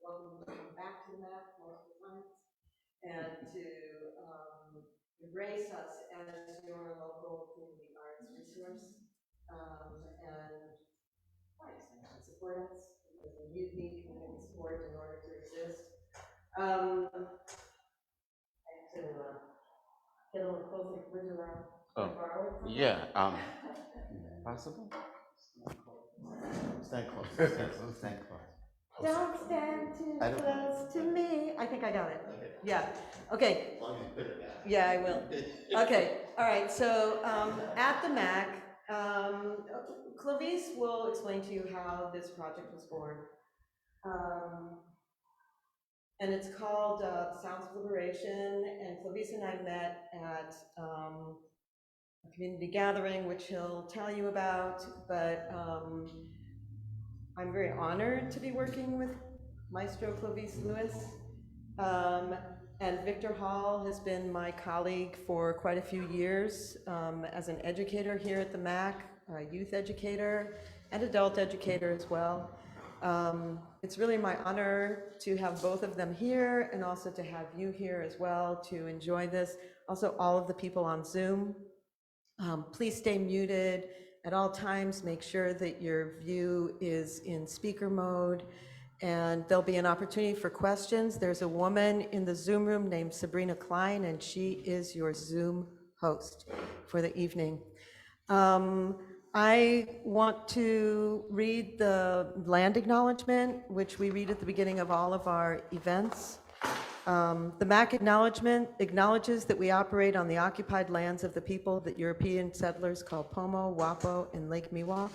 welcome them back to the MAC multiple times, and to embrace us as your local community arts resource, and support us, because you need community support in order to exist. I have to get a little closer. Would you borrow it? Yeah. Possible? Stand close. Stand close. Don't stand too close to me. I think I got it. Yeah. Okay. As long as you put it back. Yeah, I will. Okay. All right. So at the MAC, Clovice will explain to you how this project was born. And it's called Sounds of Liberation. And Clovice and I met at a community gathering, which he'll tell you about. But I'm very honored to be working with Maestro Clovice Lewis. And Victor Hall has been my colleague for quite a few years as an educator here at the MAC, a youth educator and adult educator as well. It's really my honor to have both of them here and also to have you here as well to enjoy this. Also, all of the people on Zoom, please stay muted at all times. Make sure that your view is in speaker mode, and there'll be an opportunity for questions. There's a woman in the Zoom room named Sabrina Klein, and she is your Zoom host for the evening. I want to read the land acknowledgement, which we read at the beginning of all of our events. The MAC acknowledgement acknowledges that we operate on the occupied lands of the people that European settlers call Pomo, Wapo, and Lake Miwok,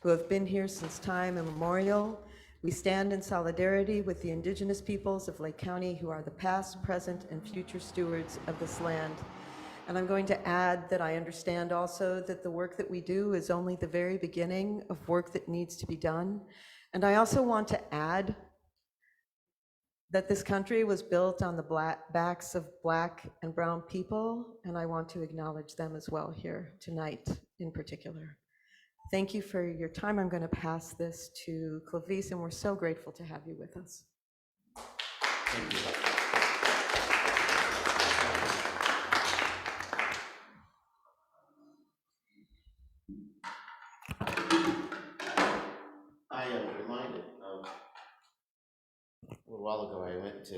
who have been here since time immemorial. We stand in solidarity with the indigenous peoples of Lake County, who are the past, present, and future stewards of this land. And I'm going to add that I understand also that the work that we do is only the very beginning of work that needs to be done. And I also want to add that this country was built on the backs of Black and brown people, and I want to acknowledge them as well here tonight in particular. Thank you for your time. I'm going to pass this to Clovice, and we're so grateful to have you with us. Thank you. I am reminded of a little while ago I went to,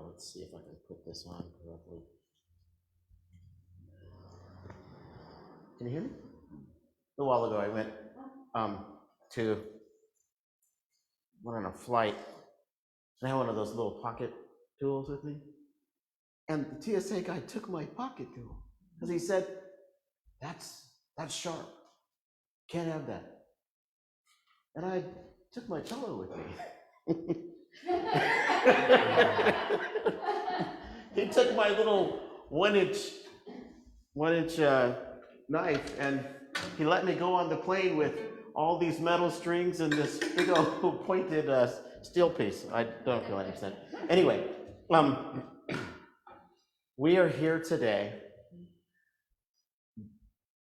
let's see if I can put this on correctly. Can you hear me? A while ago I went went on a flight, and I had one of those little pocket tools with me. And the TSA guy took my pocket tool because he said, that's sharp. Can't have that. And I took my cello with me. He took my little one inch knife, and he let me go on the plane with all these metal strings and this big old pointed steel piece. I don't really understand. Anyway, we are here today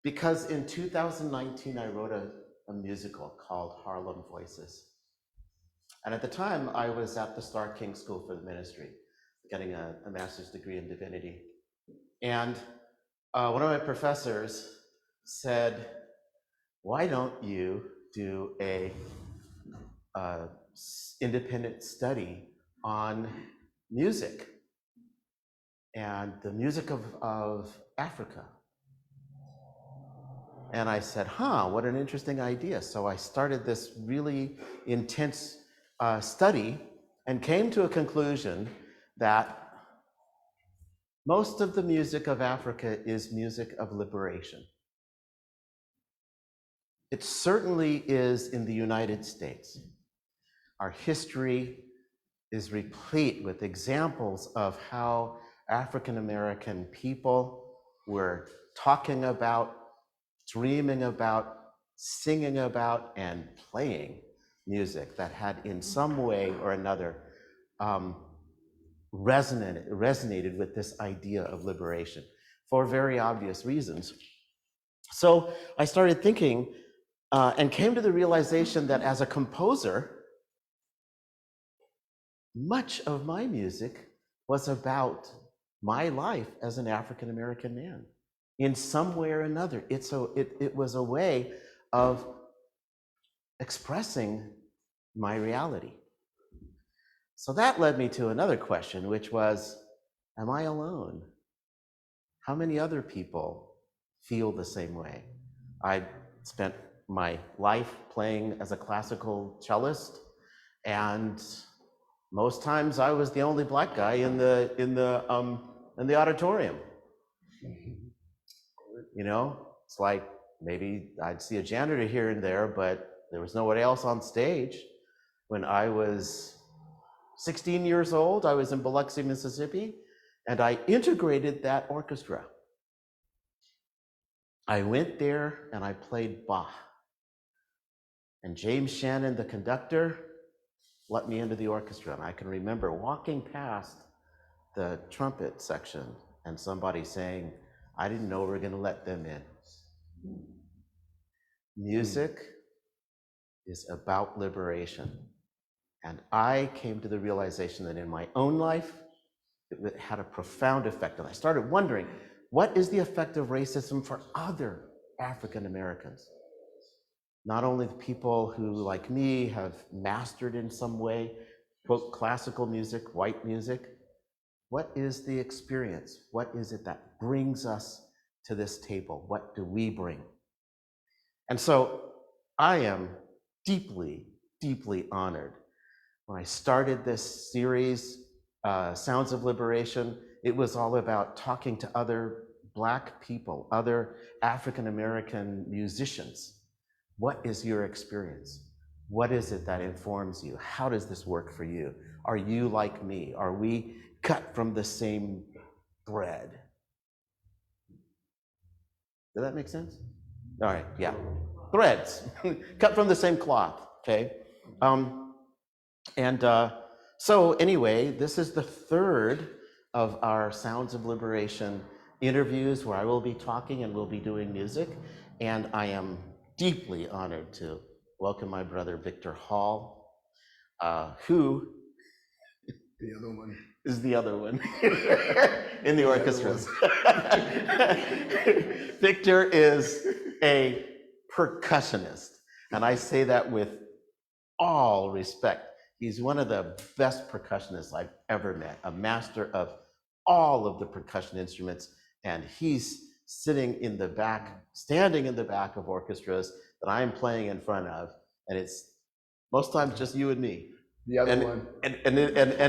because in 2019 I wrote a musical called Harlem Voices. And at the time I was at the Starr King School for the Ministry, getting a master's degree in divinity. And one of my professors said, why don't you do a independent study on music and the music of Africa? And I said, what an interesting idea. So I started this really intense study and came to a conclusion that most of the music of Africa is music of liberation. It certainly is in the United States. Our history is replete with examples of how African American people were talking about, dreaming about, singing about, and playing music that had in some way or another resonated with this idea of liberation for very obvious reasons. So I started thinking and came to the realization that as a composer, much of my music was about my life as an African American man in some way or another. It was a way of expressing my reality. So that led me to another question, which was, am I alone? How many other people feel the same way? I spent my life playing as a classical cellist, and most times I was the only black guy in the auditorium. You know, it's like maybe I'd see a janitor here and there, but there was nobody else on stage. When I was 16 years old, I was in Biloxi, Mississippi, and I integrated that orchestra. I went there and I played Bach. And James Shannon, the conductor, let me into the orchestra. And I can remember walking past the trumpet section and somebody saying, I didn't know we were going to let them in. Music is about liberation. And I came to the realization that in my own life, it had a profound effect. And I started wondering, what is the effect of racism for other African Americans? Not only the people who, like me, have mastered in some way, quote, classical music, white music. What is the experience? What is it that brings us to this table? What do we bring? And so I am deeply, deeply honored. When I started this series, Sounds of Liberation, it was all about talking to other Black people, other African American musicians. What is your experience? What is it that informs you? How does this work for you? Are you like me? Are we cut from the same thread? Did that make sense? All right, yeah. Threads, cut from the same cloth, okay? So anyway, this is the third of our Sounds of Liberation interviews where I will be talking and we'll be doing music. And I am deeply honored to welcome my brother, Victor Hall, who The other one. is the other one in the orchestras. Victor is a percussionist, and I say that with all respect. He's one of the best percussionists I've ever met, a master of all of the percussion instruments, and he's sitting in the back, standing in the back of orchestras that I'm playing in front of, and it's most times just you and me. The other one. And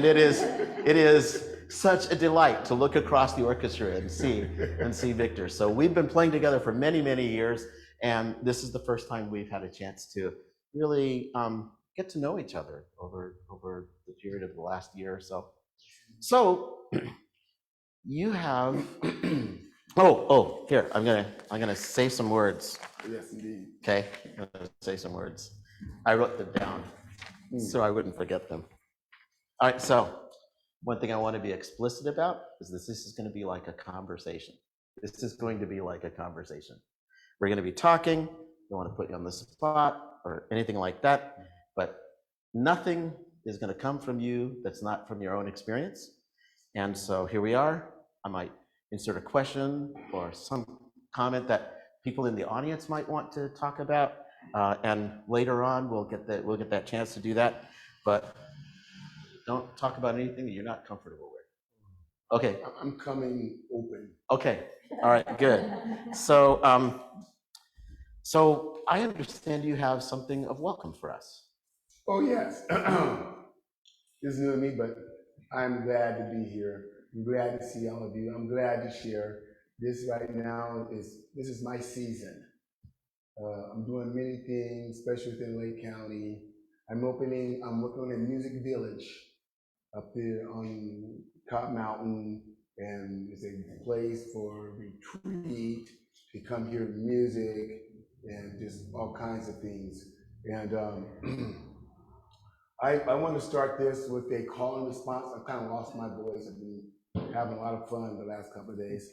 it is such a delight to look across the orchestra and see Victor. So we've been playing together for many, many years, and this is the first time we've had a chance to really get to know each other over the period of the last year or so. So you have here, I'm gonna say some words. Yes, indeed. Okay, I'm gonna say some words. I wrote them down so I wouldn't forget them. All right, so one thing I want to be explicit about is this is going to be like a conversation. This is going to be like a conversation. We're going to be talking. Don't want to put you on the spot or anything like that, but nothing is going to come from you that's not from your own experience. And so here we are. I might insert a question or some comment that people in the audience might want to talk about, and later on we'll get that chance to do that. But don't talk about anything that you're not comfortable with. Okay. I'm coming open. Okay. All right. Good. So, so I understand you have something of welcome for us. Oh, yes. This is new to me, but I'm glad to be here. I'm glad to see all of you. I'm glad to share. This right now this is my season. I'm doing many things, especially within Lake County. I'm working on a music village up there on Cop Mountain, and it's a place for retreat, to come hear music and just all kinds of things. And I want to start this with a call and response. I've kind of lost my voice. I've been having a lot of fun the last couple of days.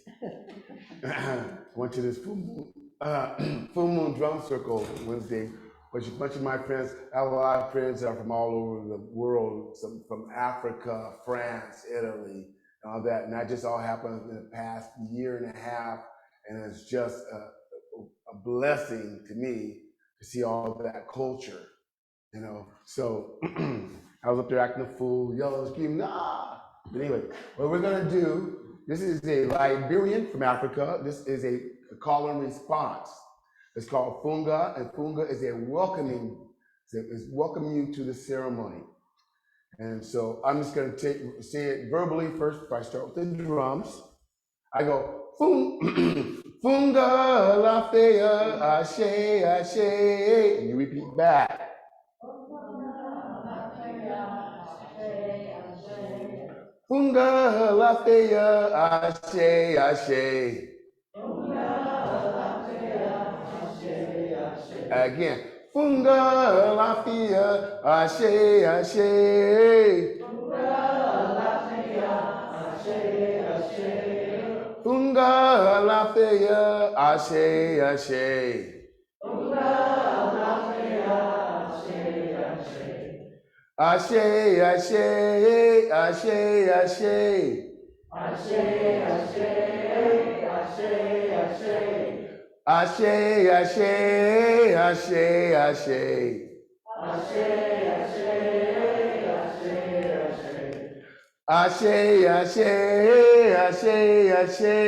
Went to this full moon drum circle Wednesday which a bunch of my friends, I have a lot of friends that are from all over the world, some from Africa, France, Italy, and all that. And that just all happened in the past year and a half. And it's just a blessing to me to see all that culture, you know. So I was up there acting a fool, yelling, screaming, nah. But anyway, what we're gonna do, this is a Liberian from Africa. This is a call and response. It's called Funga, and Funga is a welcoming, is welcoming you to the ceremony. And so I'm just gonna say it verbally first. If I start with the drums, I go, Funga la fea, ashe, ashe, and you repeat back. Funga la fea, ashe, ashe. Again, Funga la fea, ashe, ashe. Funga la fea, ashe, ashe. Ashe, ashe, ashe, ashe. Ashe, ashe, ashe, ashe. Ashe, ashe, ashe, ashe.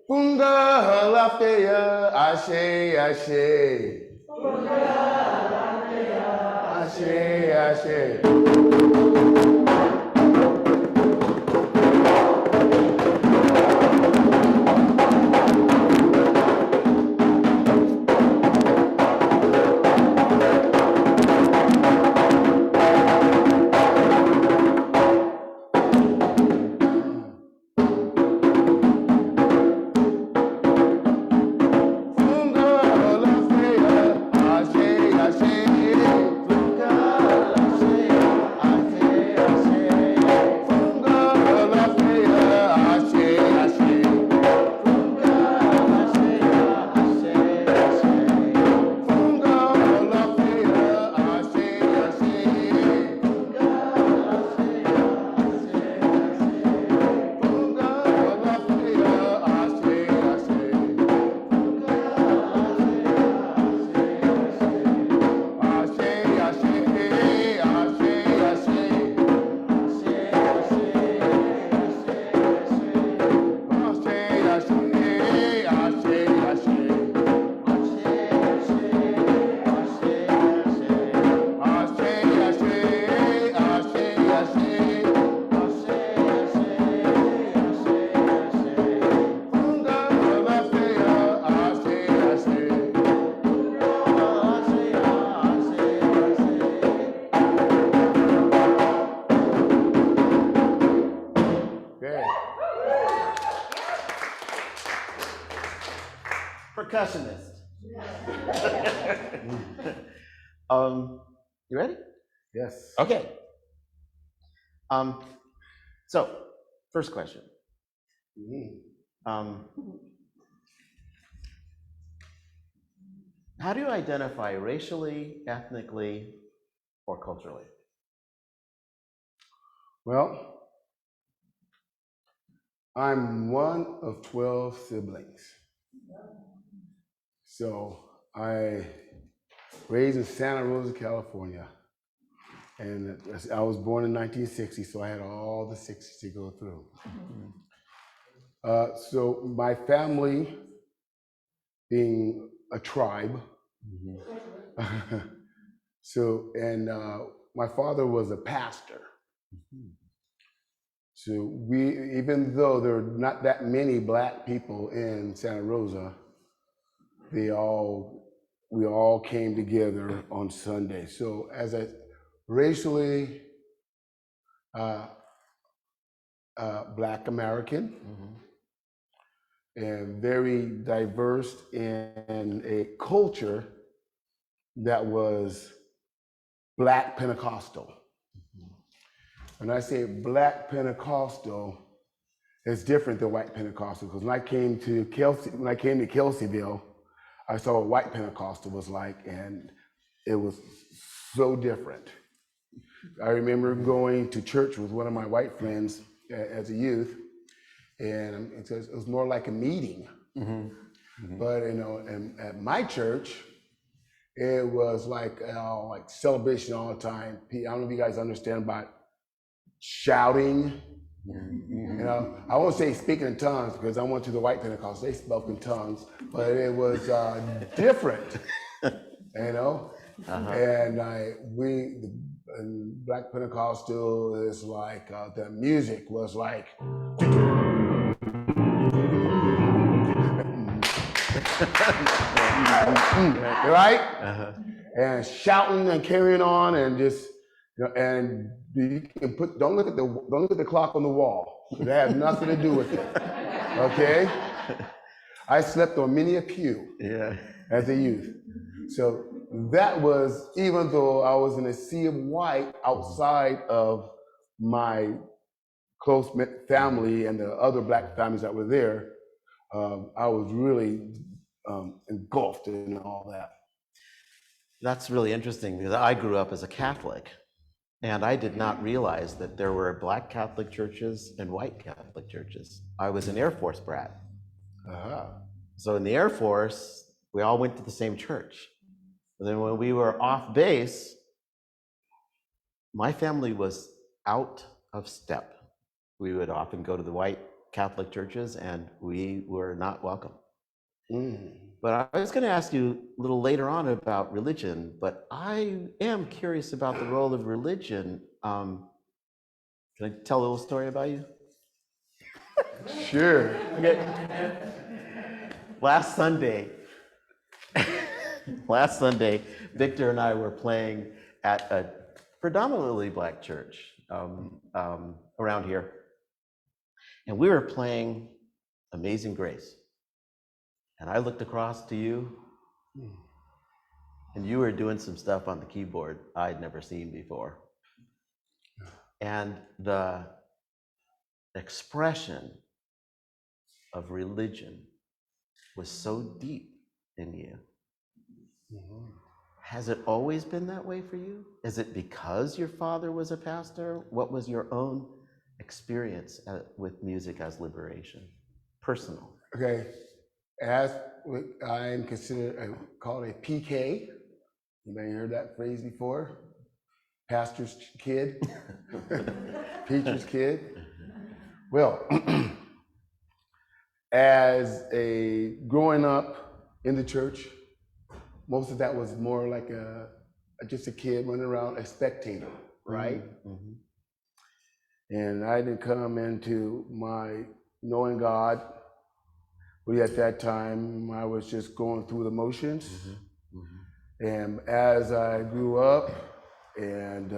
Funga la fea, ashe, ashe. Ashe, ashe. Percussionist. You ready? Yes. Okay. So, first question. How do you identify racially, ethnically, or culturally? Well, I'm one of 12 siblings. So I raised in Santa Rosa, California. And I was born in 1960, so I had all the 60s to go through. So my family, being a tribe, so, and my father was a pastor. So we, even though there are not that many Black people in Santa Rosa, we all came together on Sunday. So as a racially Black American, and very diverse in a culture that was Black Pentecostal. When I say Black Pentecostal, it's different than white Pentecostal, because when I came to Kelseyville, I saw what white Pentecostal was like, and it was so different. I remember going to church with one of my white friends as a youth, and it was more like a meeting. But at my church, it was like celebration all the time. I don't know if you guys understand about shouting. I won't say speaking in tongues, because I went to the white Pentecost, they spoke in tongues, but it was different, And Black Pentecostal is like, the music was like, right? And shouting and carrying on, and just, and you can don't look at the clock on the wall. It has nothing to do with it. Okay? I slept on many a pew as a youth. So that was, even though I was in a sea of white outside of my close family and the other Black families that were there, I was really engulfed in all that. That's really interesting, because I grew up as a Catholic, and I did not realize that there were Black Catholic churches and white Catholic churches. I was an Air Force brat. So in the Air Force, we all went to the same church. And then when we were off base, my family was out of step. We would often go to the white Catholic churches, and we were not welcome. But I was going to ask you a little later on about religion, but I am curious about the role of religion. Can I tell a little story about you? Sure. Okay. Last Sunday, Victor and I were playing at a predominantly Black church around here. And we were playing Amazing Grace. And I looked across to you, and you were doing some stuff on the keyboard I'd never seen before. And the expression of religion was so deep in you. Has it always been that way for you? Is it because your father was a pastor? What was your own experience with music as liberation? Personal. Okay. As I'm considered, called a PK. You may have heard that phrase before. Pastor's kid, preacher's kid. Well, as a growing up in the church, most of that was more like just a kid running around, a spectator, right? And I didn't come into my knowing God. But at that time, I was just going through the motions. And as I grew up and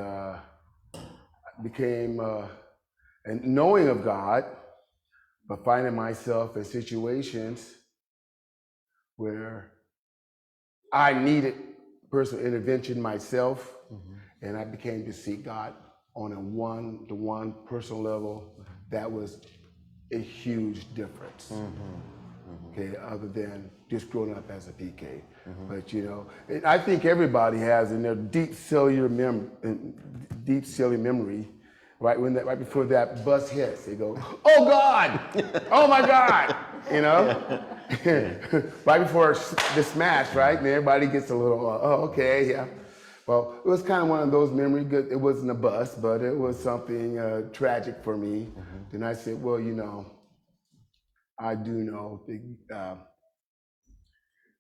became and knowing of God, but finding myself in situations where I needed personal intervention myself, and I began to seek God on a one-to-one personal level. That was a huge difference. Okay, other than just growing up as a PK. But I think everybody has in their deep cellular memory, right right before that bus hits, they go, "Oh God, oh my God," right before the smash, right? And everybody gets a little, "Oh, okay, yeah." Well, it was kind of one of those memories. It wasn't a bus, but it was something tragic for me. Then I said, well, I do know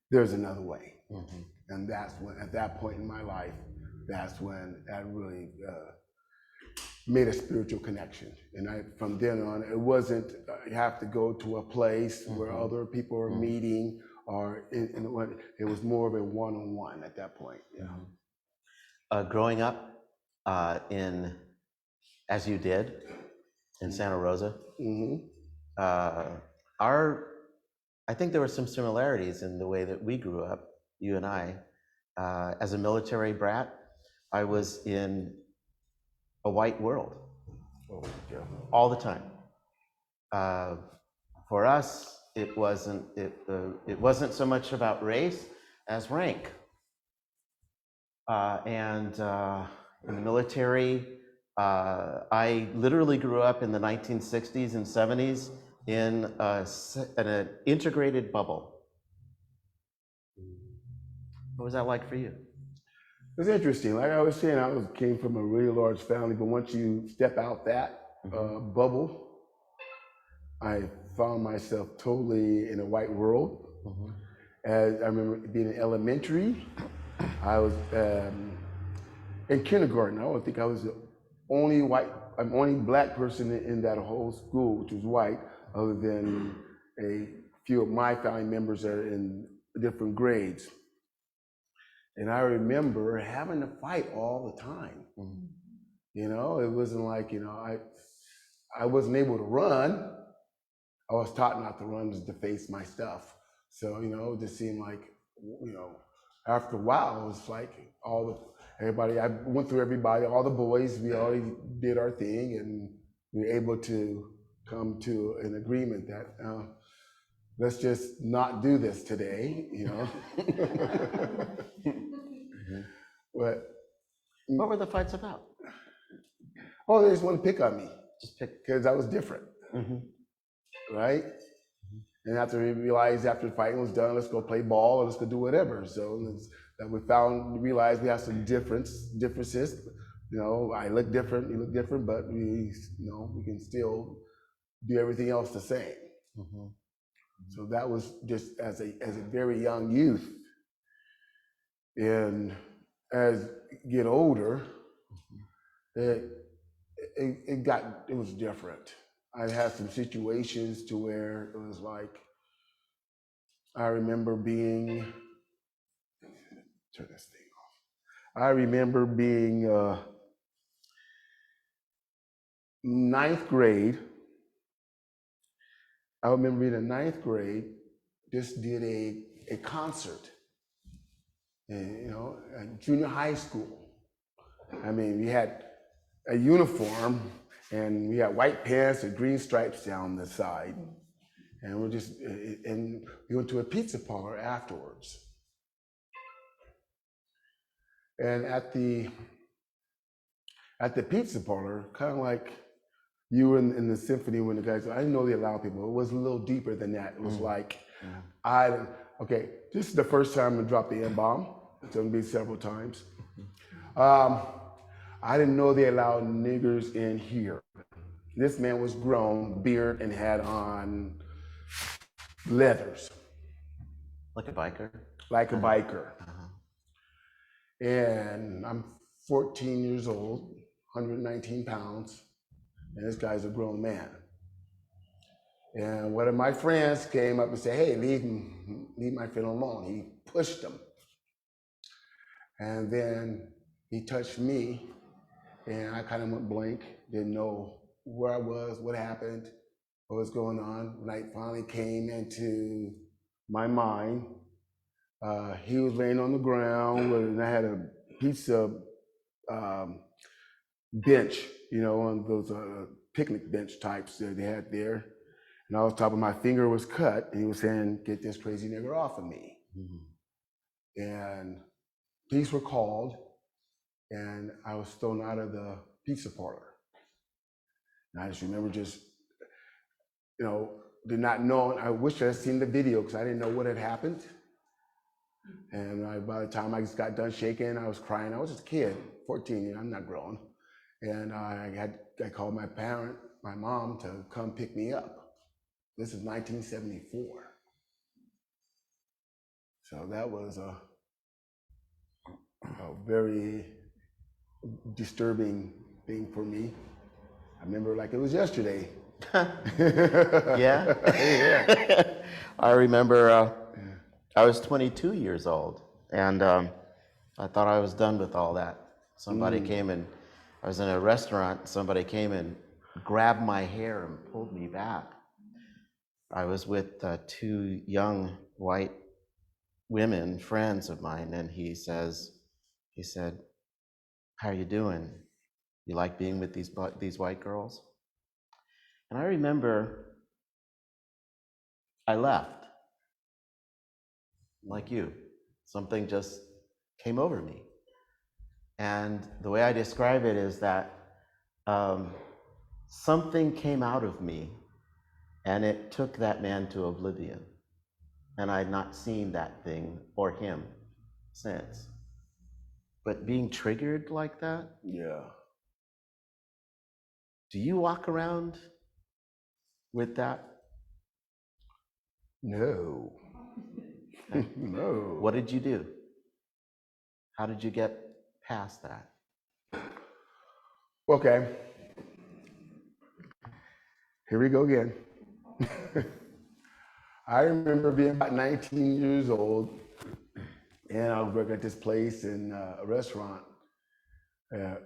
there's another way. And that's when, at that point in my life, that's when I really made a spiritual connection. And from then on, it wasn't, you have to go to a place where other people are meeting, or it was more of a one-on-one at that point. Growing up as you did, in Santa Rosa, I think there were some similarities in the way that we grew up, you and I. As a military brat, I was in a white world all the time. For us, it wasn't so much about race as rank. And in the military, I literally grew up in the 1960s and 70s in an integrated bubble. What was that like for you? It's interesting. Like I was saying, came from a really large family, but once you step out that bubble, I found myself totally in a white world. As I remember being in elementary, I was in kindergarten. I don't think I was the only only black person in that whole school, which was white, other than a few of my family members that are in different grades. And I remember having to fight all the time. You know, it wasn't like, you know, I wasn't able to run. I was taught not to run, just to face my stuff. So, you know, it just seemed like, you know, after a while, it was like everybody, I went through everybody, all the boys, we already did our thing, and we were able to come to an agreement that let's just not do this today, you know. But what were the fights about? Oh, they just want to pick on me. Just pick. Because I was different. Right? And after we realized after the fighting was done, let's go play ball or let's go do whatever. So that we realized we have some differences. You know, I look different, you look different, but we can still do everything else the same. So that was just as a very young youth. And as you get older, it was different. I had some situations to where it was like, I remember being, turn this thing off. I remember being ninth grade. I remember being in ninth grade, just did a concert, you know, at junior high school. I mean, we had a uniform and we had white pants and green stripes down the side. And we went to a pizza parlor afterwards. And at the pizza parlor, kind of like you were in the symphony when the guys, I didn't know they allowed people. It was a little deeper than that. It was like, okay, this is the first time I dropped the N-bomb. It's gonna be several times. I didn't know they allowed niggers in here. This man was grown, beard, and had on leathers. Like a biker? Like a biker. And I'm 14 years old, 119 pounds, and this guy's a grown man. And one of my friends came up and said, hey, leave my friend alone. He pushed him. And then he touched me, and I kind of went blank, didn't know where I was, what happened, what was going on. When I finally came into my mind, he was laying on the ground, and I had a pizza bench, you know, on those picnic bench types that they had there. And I was top of my finger was cut, and he was saying, get this crazy nigger off of me. And police were called, and I was thrown out of the pizza parlor. And I just remember you know, did not know. I wish I had seen the video because I didn't know what had happened. And by the time I just got done shaking, I was crying. I was just a kid, 14, you know, I'm not grown. And I called my mom to come pick me up. This is 1974. So that was a very disturbing thing for me. I remember like it was yesterday. Yeah? Yeah. I remember I was 22 years old, and I thought I was done with all that. Somebody came and I was in a restaurant, somebody came and grabbed my hair and pulled me back. I was with two young white women, friends of mine, and he said, how are you doing? You like being with these white girls? And I remember I left. Like you, something just came over me. And the way I describe it is that something came out of me and it took that man to oblivion. And I'd not seen that thing or him since. But being triggered like that, Yeah. do you walk around with that? No. No. What did you do? How did you get past that? Okay. Here we go again. I remember being about 19 years old, and I was working at this place in a restaurant.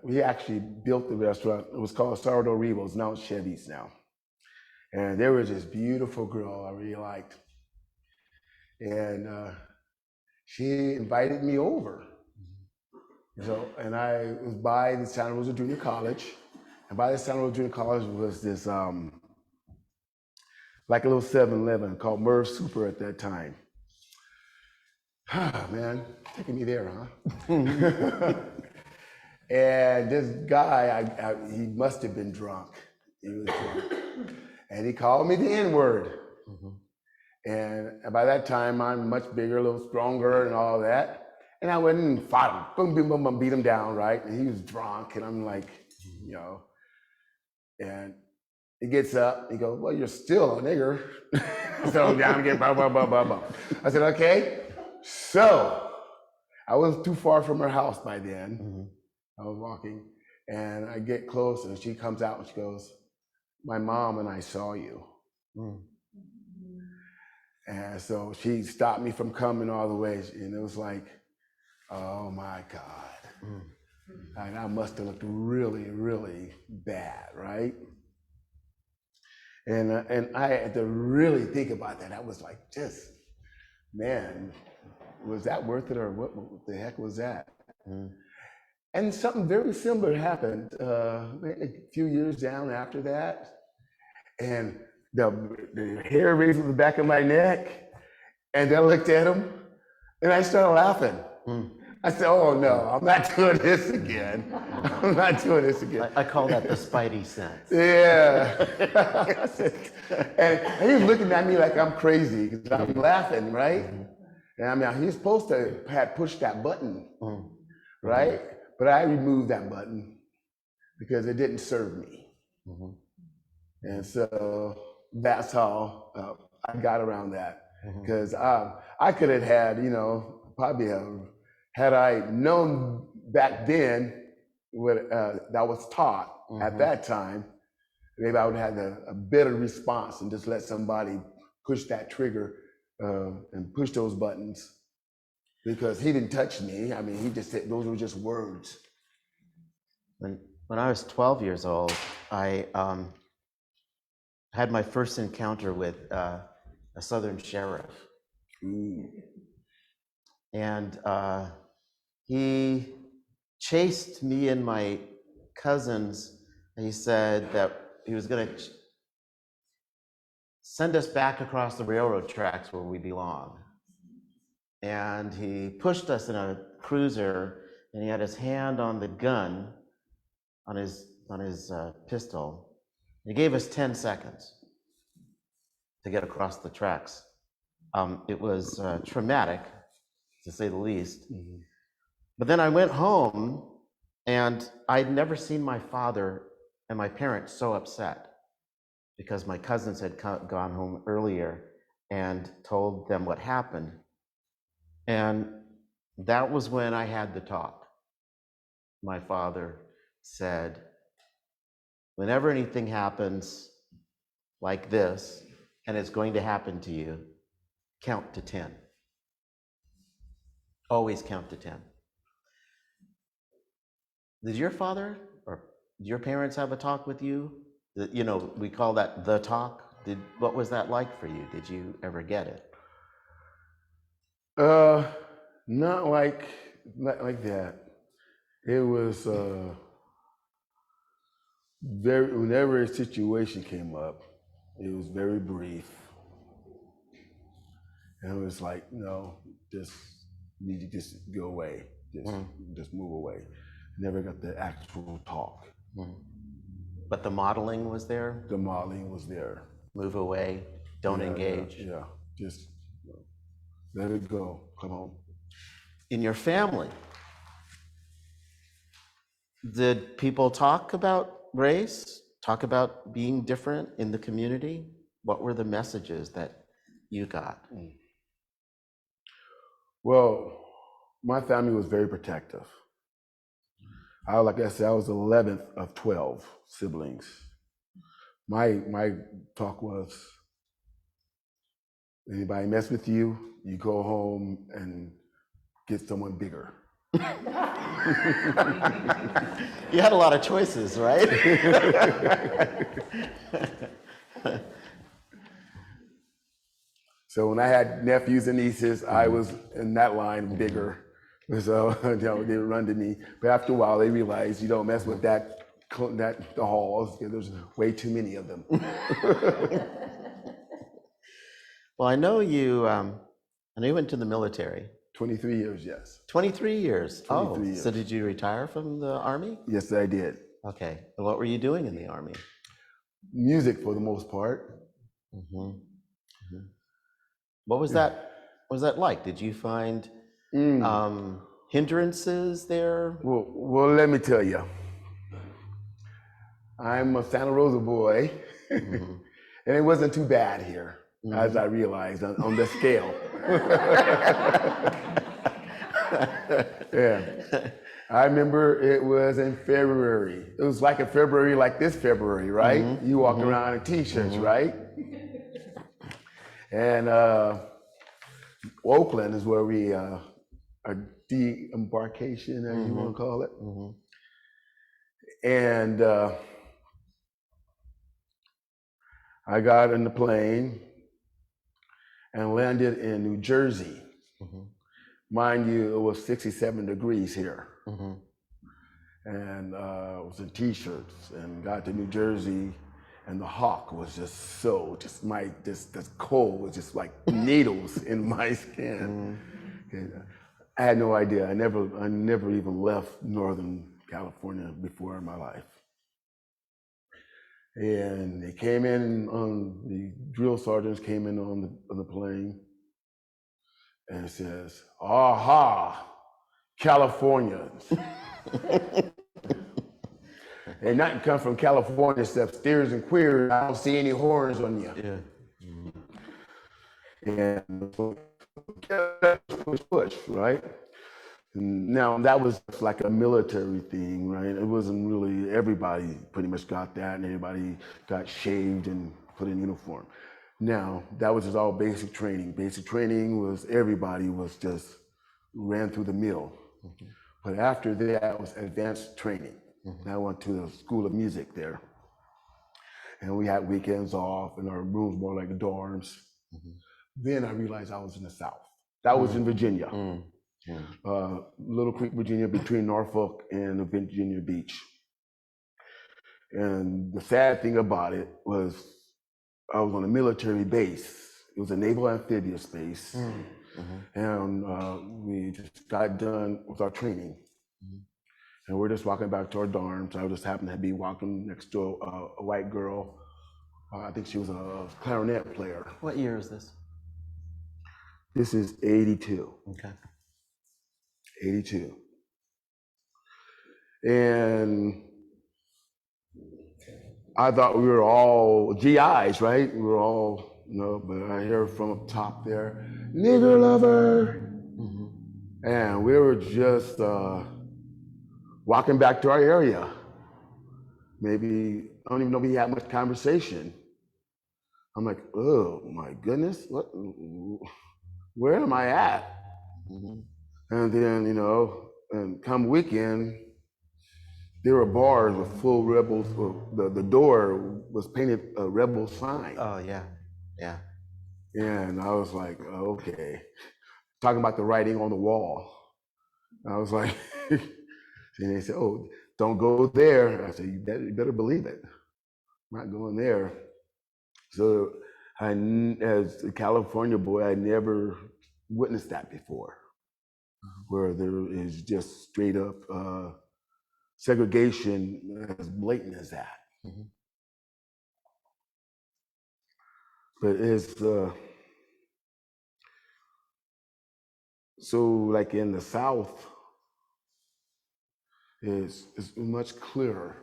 We actually built the restaurant. It was called Sourdough Rebo's. Now it's Chevy's now. And there was this beautiful girl I really liked. And she invited me over. So, and I was by the Santa Rosa Junior College. And by the Santa Rosa Junior College was this, like a little 7-Eleven called Merv Super at that time. Man, taking me there, huh? And this guy, he must have been drunk. He was drunk. And he called me the N-word. And by that time, I'm much bigger, a little stronger and all that. And I went and fought him, boom, boom, boom, boom, beat him down, right? And he was drunk, and I'm like, you know, and he gets up, he goes, well, you're still a nigger. So down again, blah, blah, blah, blah, blah. I said, okay. So I wasn't too far from her house by then. I was walking, and I get close, and she comes out and she goes, my mom and I saw you. And so she stopped me from coming all the way, and it was like, oh my God. And I must have looked really, really bad, right? And I had to really think about that. I was like, just, man, was that worth it, or what the heck was that? And something very similar happened a few years down after that. And the hair raised on the back of my neck, and then I looked at him, and I started laughing. I said, oh no, I'm not doing this again. I'm not doing this again. I call that the spidey sense. Yeah. and he was looking at me like I'm crazy because I'm laughing, right? And I mean, he's supposed to have pushed that button, right? But I removed that button because it didn't serve me. And so that's how I got around that. Because I could have had, you know, probably had I known back then what that was taught at that time, maybe I would have had a better response and just let somebody push that trigger and push those buttons, because he didn't touch me. I mean, he just said those were just words. When I was 12 years old, I had my first encounter with a Southern sheriff. And he chased me and my cousins, and he said that he was going to send us back across the railroad tracks where we belong. And he pushed us in a cruiser, and he had his hand on the gun, on his pistol. He gave us 10 seconds to get across the tracks. It was traumatic, to say the least. But then I went home, and I'd never seen my father and my parents so upset, because my cousins had gone home earlier and told them what happened. And that was when I had the talk. My father said, whenever anything happens like this, and it's going to happen to you, count to 10. Always count to 10. Did your father or your parents have a talk with you? You know, we call that the talk. What was that like for you? Did you ever get it? Not like that. It was whenever a situation came up, it was very brief. And it was like, no, just need to just go away, just move away. Never got the actual talk. But the modeling was there? The modeling was there. Move away, don't engage. Yeah, just let it go, come home. In your family, did people talk about race, talk about being different in the community? What were the messages that you got? Well, my family was very protective. Like I said, I was the 11th of 12 siblings. My talk was, anybody mess with you, you go home and get someone bigger. You had a lot of choices, right? So when I had nephews and nieces, I was in that line bigger. So they would run to me. But after a while, they realized you don't mess with the halls, because there's way too many of them. Well, I know you went to the military. 23 years, yes. 23 years. 23 years. So did you retire from the Army? Yes, I did. Okay. And what were you doing in the Army? Music for the most part. What was that? What was that like? Did you find hindrances there? Well, let me tell you. I'm a Santa Rosa boy, and it wasn't too bad here, as I realized on the scale. Yeah, I remember it was in February. It was like a February like this February, right? You walk around in t-shirts, right? And Oakland is where we a de-embarkation, as you want to call it. And I got in the plane and landed in New Jersey. Mind you, it was 67 degrees here. And I was in t-shirts and got to New Jersey, and the hawk was just this cold was just like needles in my skin. I had no idea. I never even left Northern California before in my life. And they came in the drill sergeants came in on the plane, and it says, "Aha, Californians." And nothing come from California except steers and queers. I don't see any horns on you. Yeah. And push, right? Now that was like a military thing, right? It wasn't really, everybody pretty much got that, and everybody got shaved and put in uniform. Now that was just all basic training. Basic training was everybody was just ran through the mill. But after that was advanced training. I went to the School of Music there, and we had weekends off, and our rooms were like dorms. Then I realized I was in the South. That was in Virginia. Little Creek, Virginia, between Norfolk and Virginia Beach. And the sad thing about it was I was on a military base. It was a naval amphibious base. And we just got done with our training. And we're just walking back to our dorms. I just happened to be walking next to a white girl. I think she was a clarinet player. What year is this? This is 82. Okay. 82. And I thought we were all GIs, right? We were all, but I hear from up top there, "Nigger lover." And we were just walking back to our area. Maybe, I don't even know if we had much conversation. I'm like, oh my goodness, where am I at? And then, and come weekend, there were bars with full rebels. The door was painted a rebel sign. Oh, yeah. And I was like, okay. Talking about the writing on the wall. I was like, and they said, "Oh, don't go there." I said, you better believe it. I'm not going there. So As a California boy, I never witnessed that before, where there is just straight up segregation as blatant as that. But it's so like in the South, it's much clearer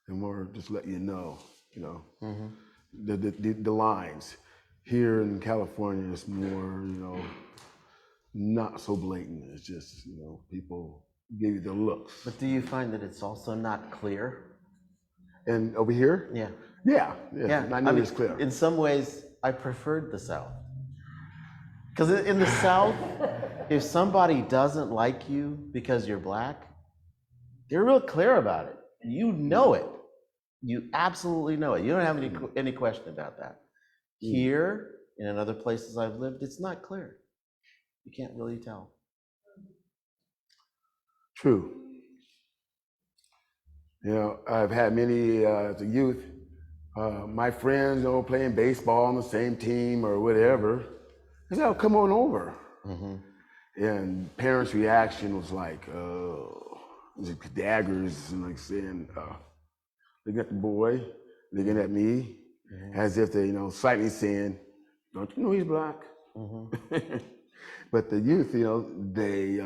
and more just let you know, the lines. Here in California, it's more, not so blatant. It's just, people give you the looks. But do you find that it's also not clear? And over here? Yeah. Yeah. Yeah. I know it's clear. In some ways, I preferred the South. Because in the South, if somebody doesn't like you because you're black, they're real clear about it. You know it. You absolutely know it. You don't have any question about that. Here, and in other places I've lived, it's not clear. You can't really tell. True. I've had many, as a youth, my friends, playing baseball on the same team or whatever, I said, "Oh, come on over." And parents' reaction was like, daggers, and like saying, looking at the boy, looking at me, as if they, slightly saying, "Don't you know he's black?" But the youth, they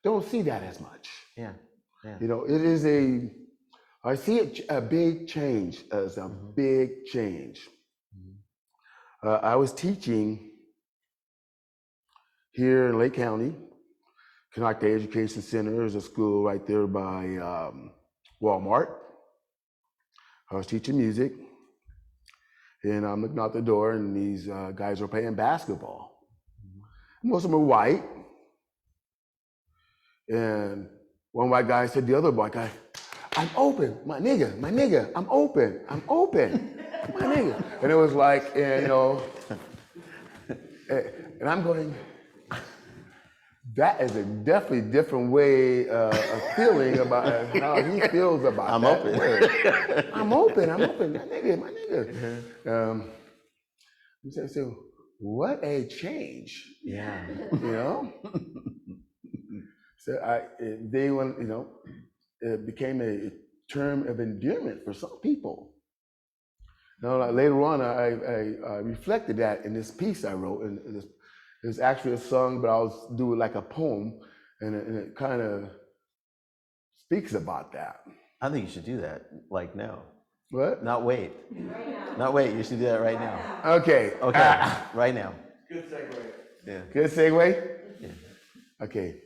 don't see that as much. Yeah. It is I see a big change as a big change. I was teaching here in Lake County. Connect Education Center is a school right there by Walmart. I was teaching music, and I'm looking out the door, and these guys are playing basketball. Most of them are white, and one white guy said to the other white guy, "I'm open, my nigga, I'm open, my nigga." And it was like, and I'm going, that is a definitely different way of feeling about how he feels about I'm that open. word. I'm open, my nigga. So what a change. Yeah. So it became a term of endearment for some people. Like later on, I reflected that in this piece I wrote, and it was actually a song, but I was doing like a poem, and it kind of speaks about that. I think you should do that, like now. What? Not wait. Not wait. You should do that right now. Okay. Right now. Good segue. Yeah. Good segue? Yeah. Okay.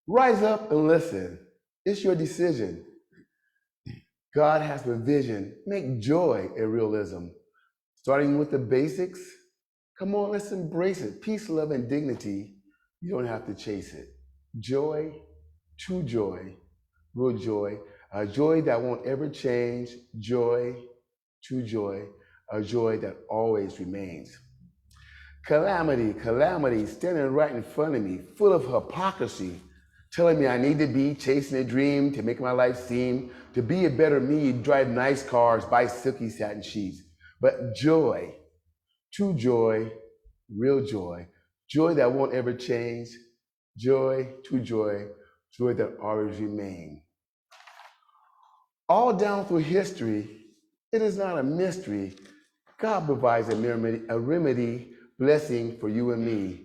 Rise up and listen. It's your decision. God has provision. Make joy a realism. Starting with the basics. Come on, let's embrace it. Peace, love, and dignity. You don't have to chase it. Joy, true joy, real joy. A joy that won't ever change. Joy, true joy. A joy that always remains. Calamity, standing right in front of me, full of hypocrisy, telling me I need to be chasing a dream to make my life seem to be a better me, drive nice cars, buy silky satin sheets. But joy, true joy, real joy, joy that won't ever change, joy, true joy, joy that always remains. All down through history, it is not a mystery. God provides a remedy, blessing for you and me.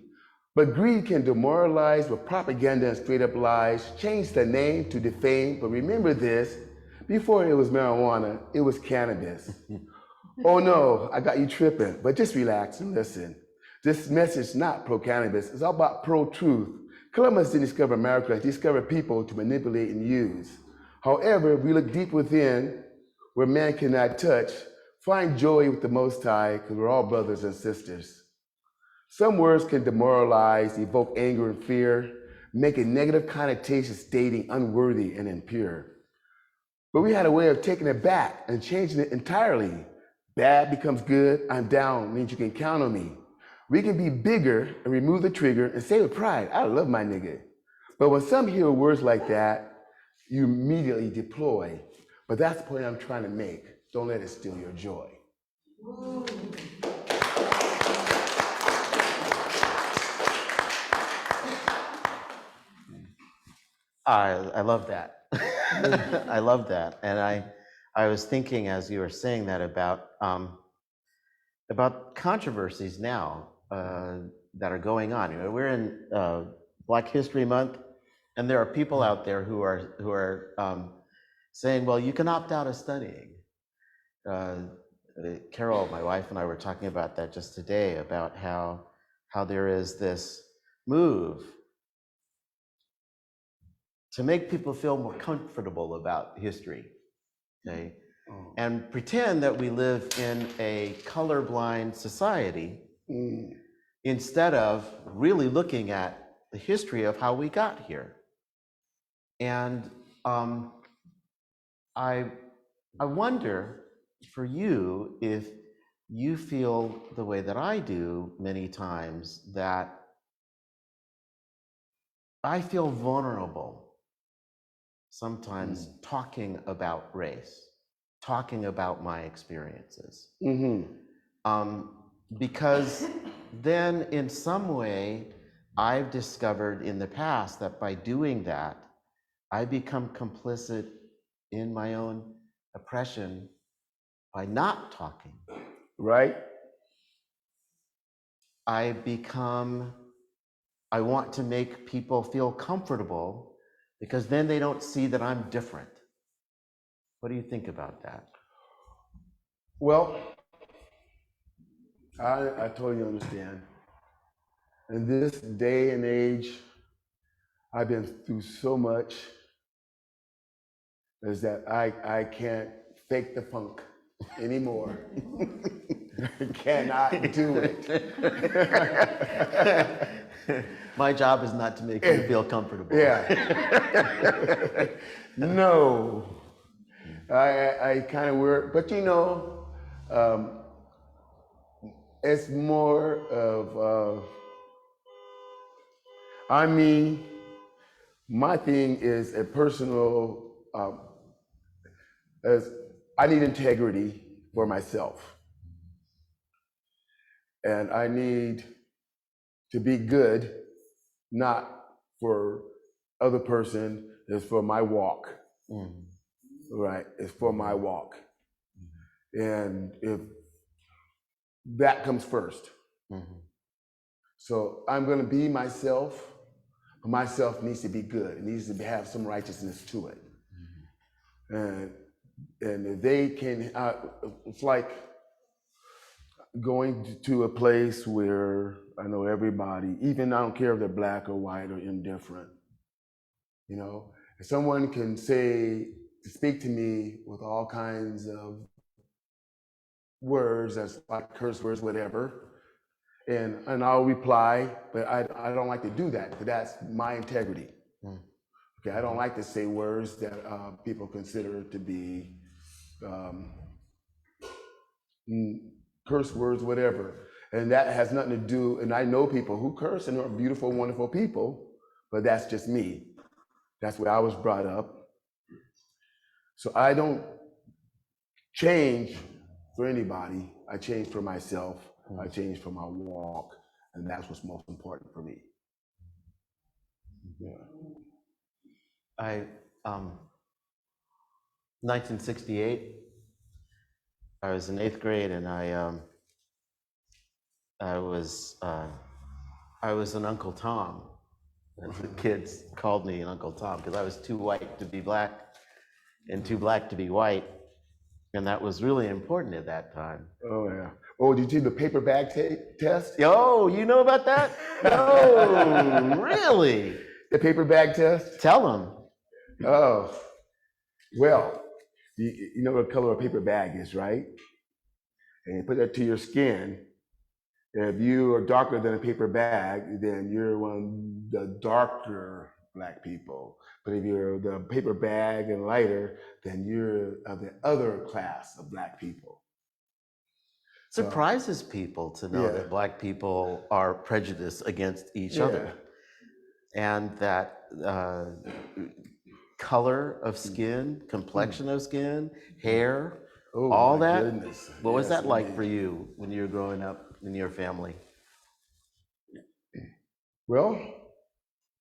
But greed can demoralize with propaganda and straight up lies, change the name to defame, but remember this, before it was marijuana, it was cannabis. Oh no, I got you tripping, but just relax and listen. This message is not pro-cannabis, it's all about pro-truth. Columbus didn't discover America, he discovered people to manipulate and use. However, if we look deep within, where man cannot touch, find joy with the Most High, because we're all brothers and sisters. Some words can demoralize, evoke anger and fear, make a negative connotation stating unworthy and impure. But we had a way of taking it back and changing it entirely. Bad becomes good, I'm down, means you can count on me. We can be bigger and remove the trigger and say with pride, I love my nigga. But when some hear words like that, you immediately deploy. But that's the point I'm trying to make. Don't let it steal your joy. I love that. I love that. And I was thinking as you were saying that about controversies now that are going on. You know, we're in Black History Month, and there are people out there who are saying, well, you can opt out of studying. Carol, my wife, and I were talking about that just today, about how there is this move to make people feel more comfortable about history, okay? And pretend that we live in a colorblind society instead of really looking at the history of how we got here. And I wonder for you if you feel the way that I do many times, that I feel vulnerable sometimes talking about race, talking about my experiences. Because then in some way, I've discovered in the past that by doing that, I become complicit in my own oppression by not talking. Right? I want to make people feel comfortable because then they don't see that I'm different. What do you think about that? Well, I totally understand. In this day and age, I've been through so much is that I can't fake the funk anymore. I cannot do it. My job is not to make you feel comfortable. Yeah. No. I kind of work, but you know, it's more of, my thing is a personal, as I need integrity for myself. And I need to be good, not for other person, it's for my walk. Right, it's for my walk. And if that comes first. So I'm gonna be myself, but myself needs to be good. It needs to have some righteousness to it. And if they can, it's like going to a place where I know everybody, even I don't care if they're black or white or indifferent, you know, if someone can speak to me with all kinds of words, that's like curse words, whatever, and I'll reply, but I don't like to do that because that's my integrity. Okay, I don't like to say words that people consider to be curse words, whatever. And that has nothing to do, and I know people who curse and are beautiful, wonderful people, but that's just me. That's where I was brought up. So I don't change for anybody. I change for myself. I change for my walk. And that's what's most important for me. Yeah. 1968, I was in 8th grade, and I was an Uncle Tom. As the kids called me an Uncle Tom because I was too white to be black and too black to be white. And that was really important at that time. Oh, yeah. Oh, did you do the paper bag test? Oh, you know about that? No, really? The paper bag test? Tell them. Oh, well, you know what color a paper bag is, right? And you put that to your skin. If you are darker than a paper bag, then you're one of the darker black people. But if you're the paper bag and lighter, then you're of the other class of black people. Surprises people to know that black people are prejudiced against each other. And that color of skin, complexion of skin, hair, Oh, all my that? goodness. What was Yes, that like indeed. for you when you were growing up in your family? Well,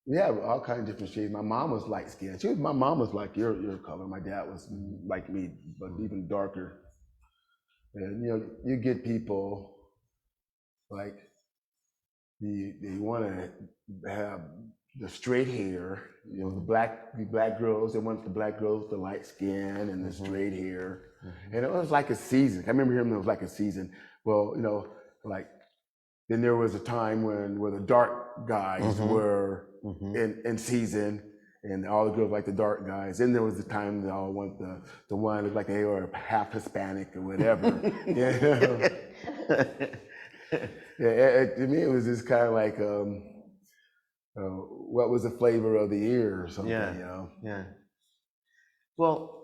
we have all kinds of different shades. My mom was light skinned. My mom was like your color. My dad was like me, but even darker. And you get people like they want to have the straight hair. The black girls. They want the black girls, the light skin and the straight hair. And it was like a season. I remember hearing it was like a season. Well, like then there was a time where the dark guys were in season, and all the girls like the dark guys. Then there was the time they all want the one that looked like they were half Hispanic or whatever. To me, it was just kind of like what was the flavor of the year or something. Yeah. Well,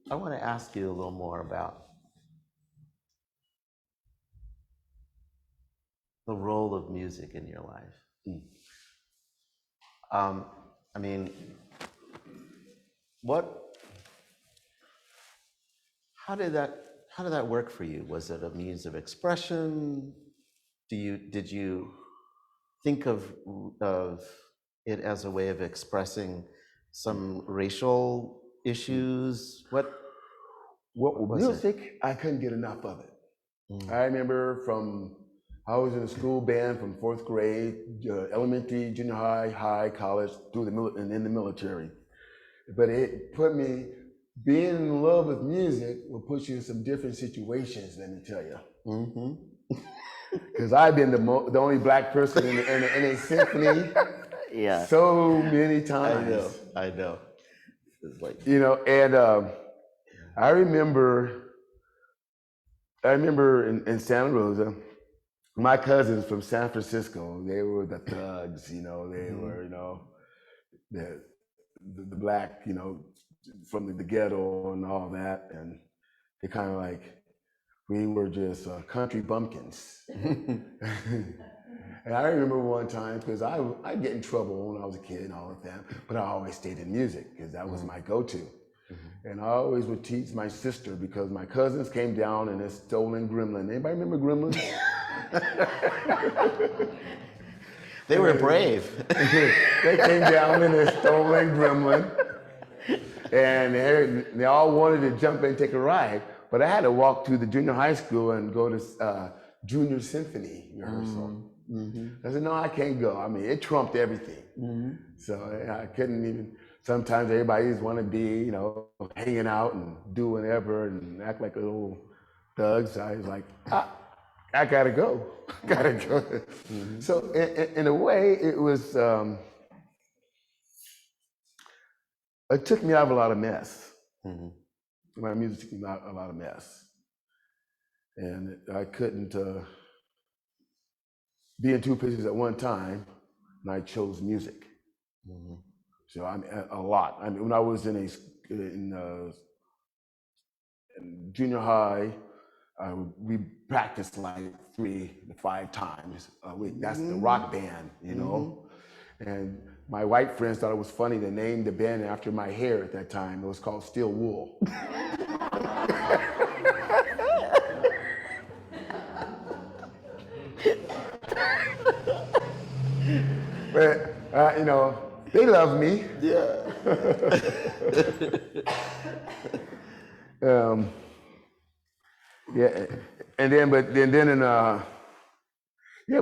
I want to ask you a little more about the role of music in your life. I mean, how did that work for you? Was it a means of expression? Did you think of it as a way of expressing some racial issues? What was Music, I couldn't get enough of it. I remember I was in a school band from 4th grade, elementary, junior high, college, and in the military. But it put me, being in love with music will put you in some different situations, let me tell you. Because I've been the only black person in a symphony so many times. I know. It's like, And I remember in Santa Rosa, my cousins from San Francisco, they were the thugs, they were, the black, from the ghetto and all that. And they kind of like, we were just country bumpkins. And I remember one time, because I'd get in trouble when I was a kid and all of that, but I always stayed in music because that was my go-to. And I always would teach my sister because my cousins came down in a stolen gremlin. Anybody remember gremlins? they were brave. They came down in a stolen gremlin, and they all wanted to jump in and take a ride. But I had to walk to the junior high school and go to junior symphony rehearsal. I said, no, I can't go. I mean, it trumped everything. So I couldn't even. Sometimes everybody just want to be, hanging out and do whatever and act like little thugs. I was like, I gotta go. Gotta go. So in a way, it was. It took me out of a lot of mess. My music took me out of a lot of mess, and I couldn't be in two places at one time, and I chose music. So I'm a lot. I mean, when I was in junior high, we practiced like 3 to 5 times a week. That's the rock band, And my white friends thought it was funny to name the band after my hair at that time. It was called Steel Wool. But they love me. Yeah. Yeah, and then we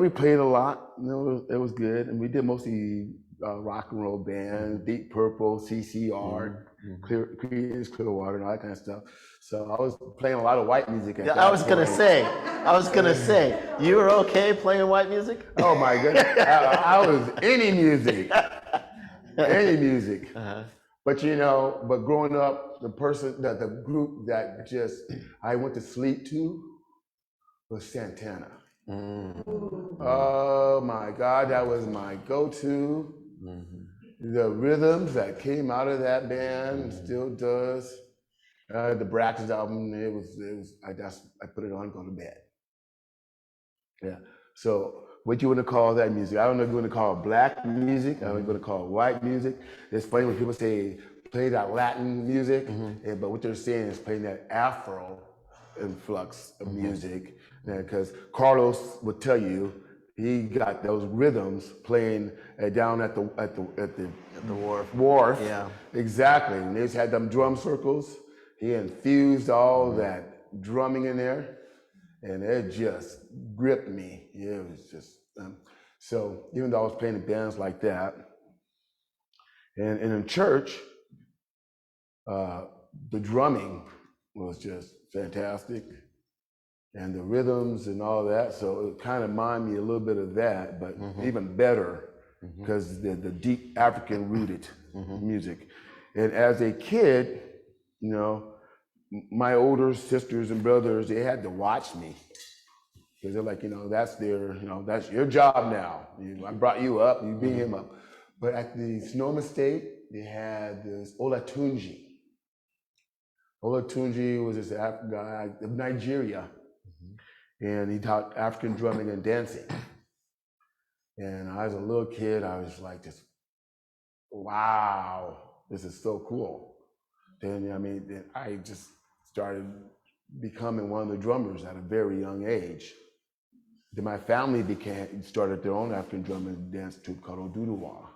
played a lot. It was good, and we did mostly rock and roll bands, Deep Purple, CCR, Creedence Clearwater, and all that kind of stuff. So I was playing a lot of white music. I was gonna say, you were okay playing white music? Oh my goodness, I was any music. But but growing up, the group that I went to sleep to was Santana. Oh my God, that was my go-to. The rhythms that came out of that band still does. The Braxton album, it was. I put it on, go to bed. Yeah. So what you want to call that music? I don't know if you want to call it black music. I don't know if you want to call it white music. It's funny when people say play that Latin music, but what they're saying is playing that Afro influx of music, because Carlos would tell you he got those rhythms playing down at the wharf. Yeah. Exactly. And they just had them drum circles. He infused all that drumming in there, and it just gripped me. It was just so. Even though I was playing in bands like that, and in church, the drumming was just fantastic, and the rhythms and all that. So it kind of reminded me a little bit of that, but even better because the deep African rooted music. And as a kid, you know, my older sisters and brothers, they had to watch me because they're like, you know, that's your job now. I brought you up, you bring him up. But at the Sonoma State, they had this Olatunji. Olatunji was this African guy of Nigeria, and he taught African drumming and dancing. And I was a little kid, I was like, just, wow, this is so cool. Then, then I just started becoming one of the drummers at a very young age. Then my family started their own African drum and dance troupe called Oduduwa.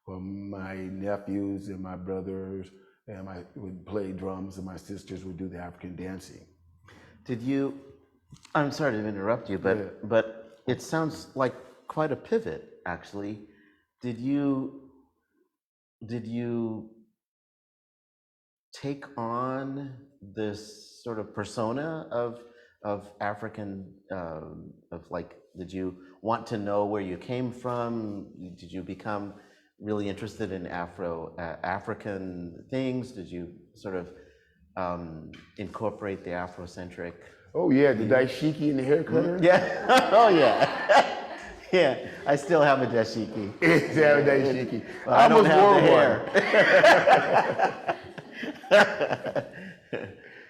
Well, my nephews and my brothers and I would play drums, and my sisters would do the African dancing. I'm sorry to interrupt you, but it sounds like quite a pivot, actually. Did you take on this sort of persona of African, did you want to know where you came from? Did you become really interested in African things? Did you sort of incorporate the Afrocentric? Oh yeah, the dashiki and the hair cutter? Yeah, oh yeah. Yeah, I still have a dashiki. Yeah, dashiki. Well, I don't have the hair.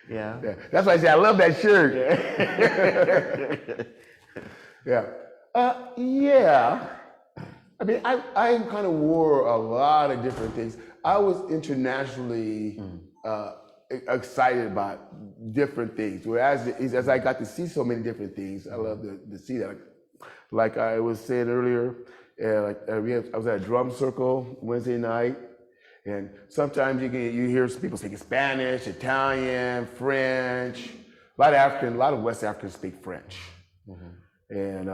Yeah. That's why I say I love that shirt. Yeah. Yeah. I mean, I kind of wore a lot of different things. I was internationally excited about different things. Whereas as I got to see so many different things, I love to see that. Like I was saying earlier, I was at a drum circle Wednesday night, and sometimes you hear people speaking Spanish, Italian, French. A lot of West Africans speak French, and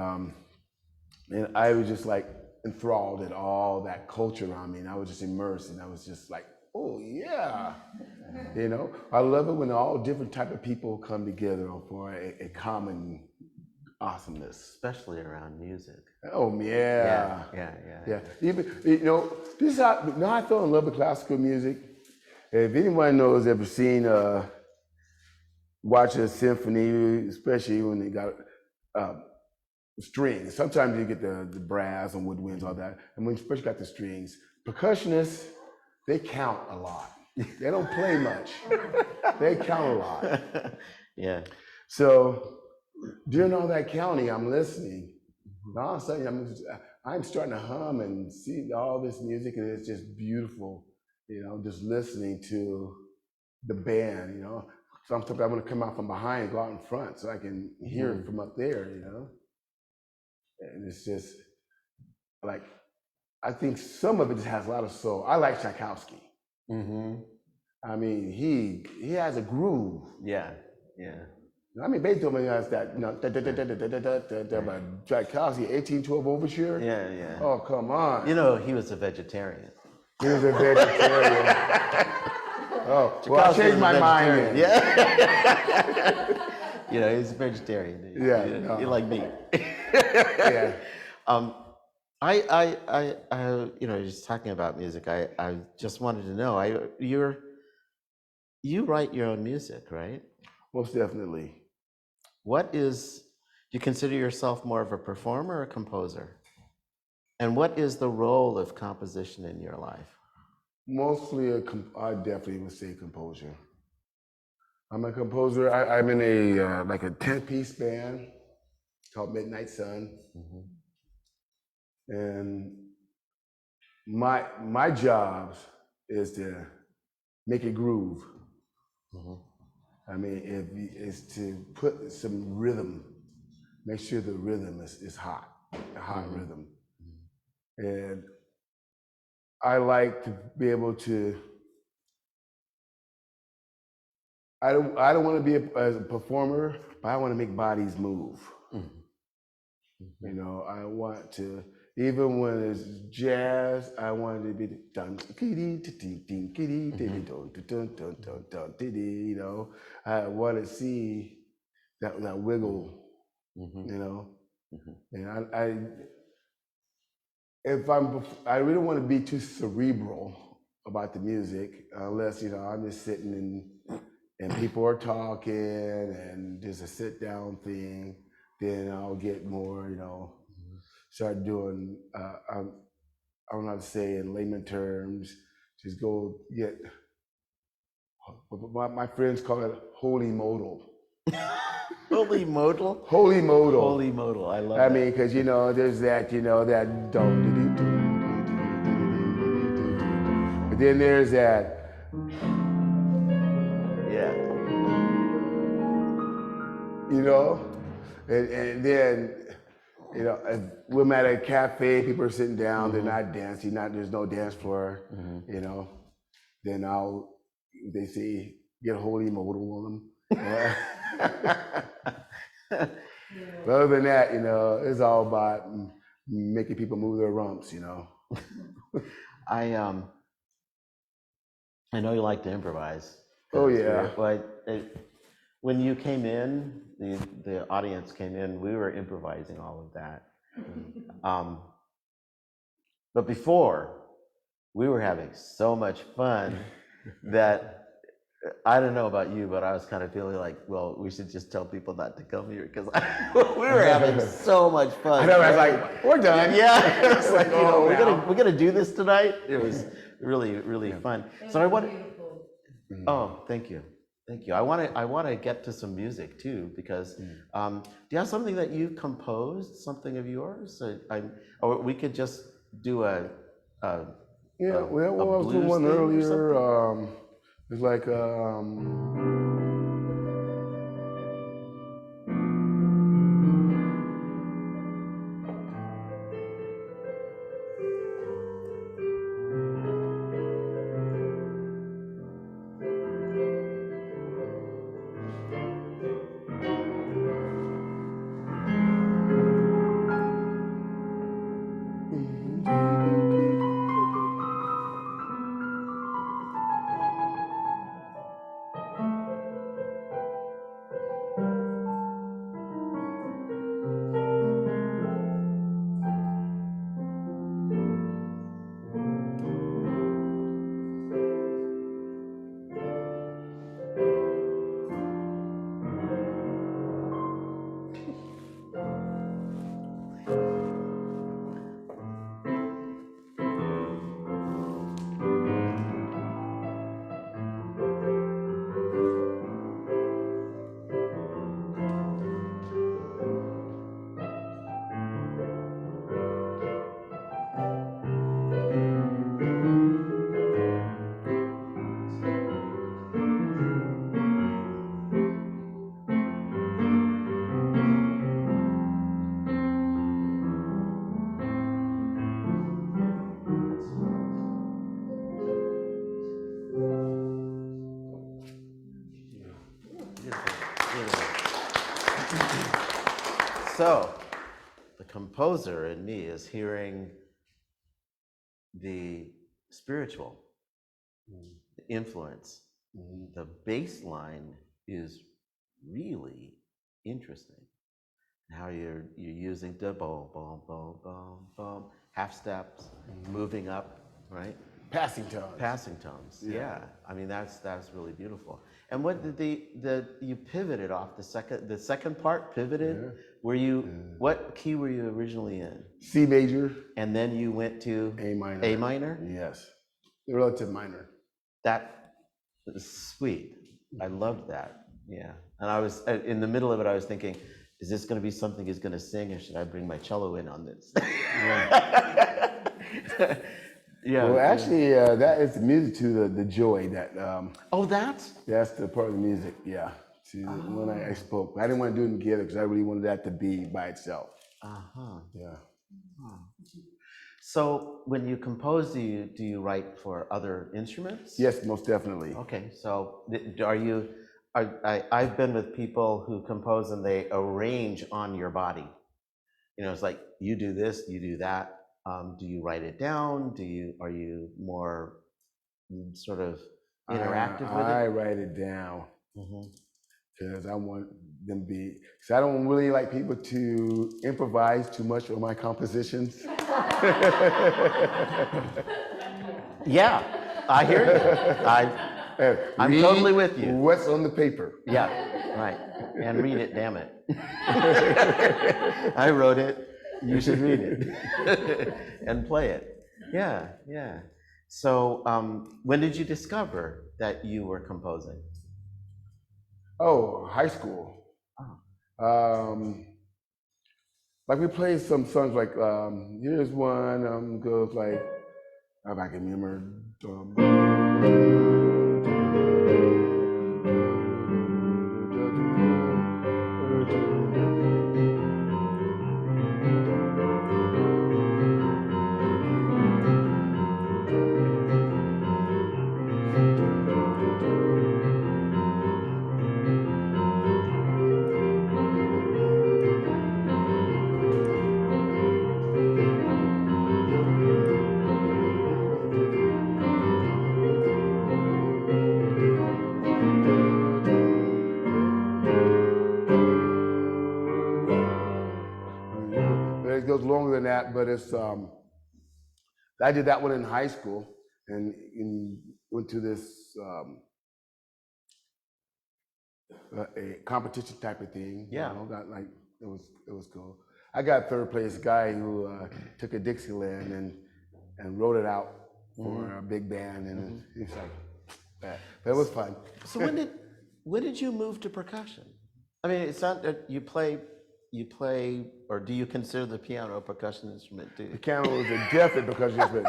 I was just like enthralled at all that culture around me, and I was just immersed, and I was just like, oh yeah, you know. I love it when all different type of people come together for a common awesomeness, especially around music. Oh yeah. Yeah. Even this is how now I fell in love with classical music. If anyone knows ever seen watch a symphony, especially when they got strings. Sometimes you get the brass and woodwinds, all that, and when you especially got the strings, percussionists, they count a lot. They don't play much. They count a lot. Yeah. So during all that counting, I'm listening. And all of a sudden, I'm starting to hum and see all this music, and it's just beautiful. Just listening to the band. Sometimes I'm going to come out from behind and go out in front so I can hear it from up there. And it's just like I think some of it just has a lot of soul. I like Tchaikovsky. I mean, he has a groove. Yeah. I mean, Beethoven has that, Tchaikovsky, 1812 Overture. Yeah. Oh, come on. He was a vegetarian. He was a vegetarian. Oh, well, I changed my mind then. Yeah. He's a vegetarian. Yeah. He like meat. Yeah. I just talking about music, I just wanted to know, you write your own music, right? Most definitely. Do you consider yourself more of a performer or a composer? And what is the role of composition in your life? Mostly I definitely would say composer. I'm a composer. I'm in a 10-piece band called Midnight Sun. And my job is to make it groove. I mean, it's to put some rhythm, make sure the rhythm is hot, a hot rhythm. And I like to be able to, I don't want to be as a performer, but I want to make bodies move. You know, I want to, even when it's jazz, I want it to be dun you know. I want to see that wiggle, you know. And I really don't want to be too cerebral about the music, unless, you know, I'm just sitting and people are talking and there's a sit down thing, then I'll get more, you know, start doing, I don't know how to say in layman terms, just go get, my friends call it holy modal. Holy modal? Holy modal. Holy modal, I love I that. mean, because, you know, there's that, you know, that don't, but then there's that, yeah. you know, and then, you know, if we're at a cafe, people are sitting down, they're not dancing, there's no dance floor, you know, then they say, get a holy modal on them. Yeah. But other than that, you know, it's all about making people move their rumps, you know. I know you like to improvise. Oh, yeah. When you came in, the audience came in, we were improvising all of that. But before, we were having so much fun that I don't know about you, but I was kind of feeling like, well, we should just tell people not to come here because we were having so much fun. I know, I was like, we're done. Yeah, it's like, you know, now. we're gonna do this tonight. It was really, really fun. So I want. Oh, thank you. Thank you. I want to get to some music too, because do you have something that you composed, something of yours? Or we could just do yeah, well, I was doing one earlier. It's like So, the composer in me is hearing the spiritual influence. The bass line is really interesting. How you're using the boom, boom, boom, boom, boom, half steps, moving up, right? passing tones. Passing tones. Yeah. I mean, that's really beautiful. And what did you pivoted off the second part pivoted? Were you what key were you originally in? C major. And then you went to A minor. A minor? Yes. The relative minor. That is sweet. I loved that. Yeah. And I was in the middle of it, I was thinking, is this going to be something he's going to sing, or should I bring my cello in on this? Yeah. Well, actually, that is the music to the joy that, Oh, that's? that's the part of the music, yeah. To when I spoke. I didn't want to do it together because I really wanted that to be by itself. Uh-huh. Yeah. So when you compose, do you write for other instruments? Yes, most definitely. Okay, so I've been with people who compose and they arrange on your body. You know, it's like you do this, you do that. Do you write it down? Are you more sort of interactive with I it? write it down Mhm. because I want them to be, because I don't really like people to improvise too much on my compositions. Yeah, I hear you. I'm Read totally with you. What's on the paper? Yeah, right. And read it, damn it. I wrote it. You should read it and play it. Yeah, yeah. So, when did you discover that you were composing? Oh, high school. Like we played some songs like here's one goes like if I can remember. It goes longer than that, but it's I did that one in high school and went to this a competition type of thing. Yeah. You know, got like it was cool. I got third place guy who took a Dixieland and wrote it out for a big band, and it's like that. But it was fun. So when did you move to percussion? I mean, it's not that you play, or do you consider the piano a percussion instrument too? The piano was a definite because it's been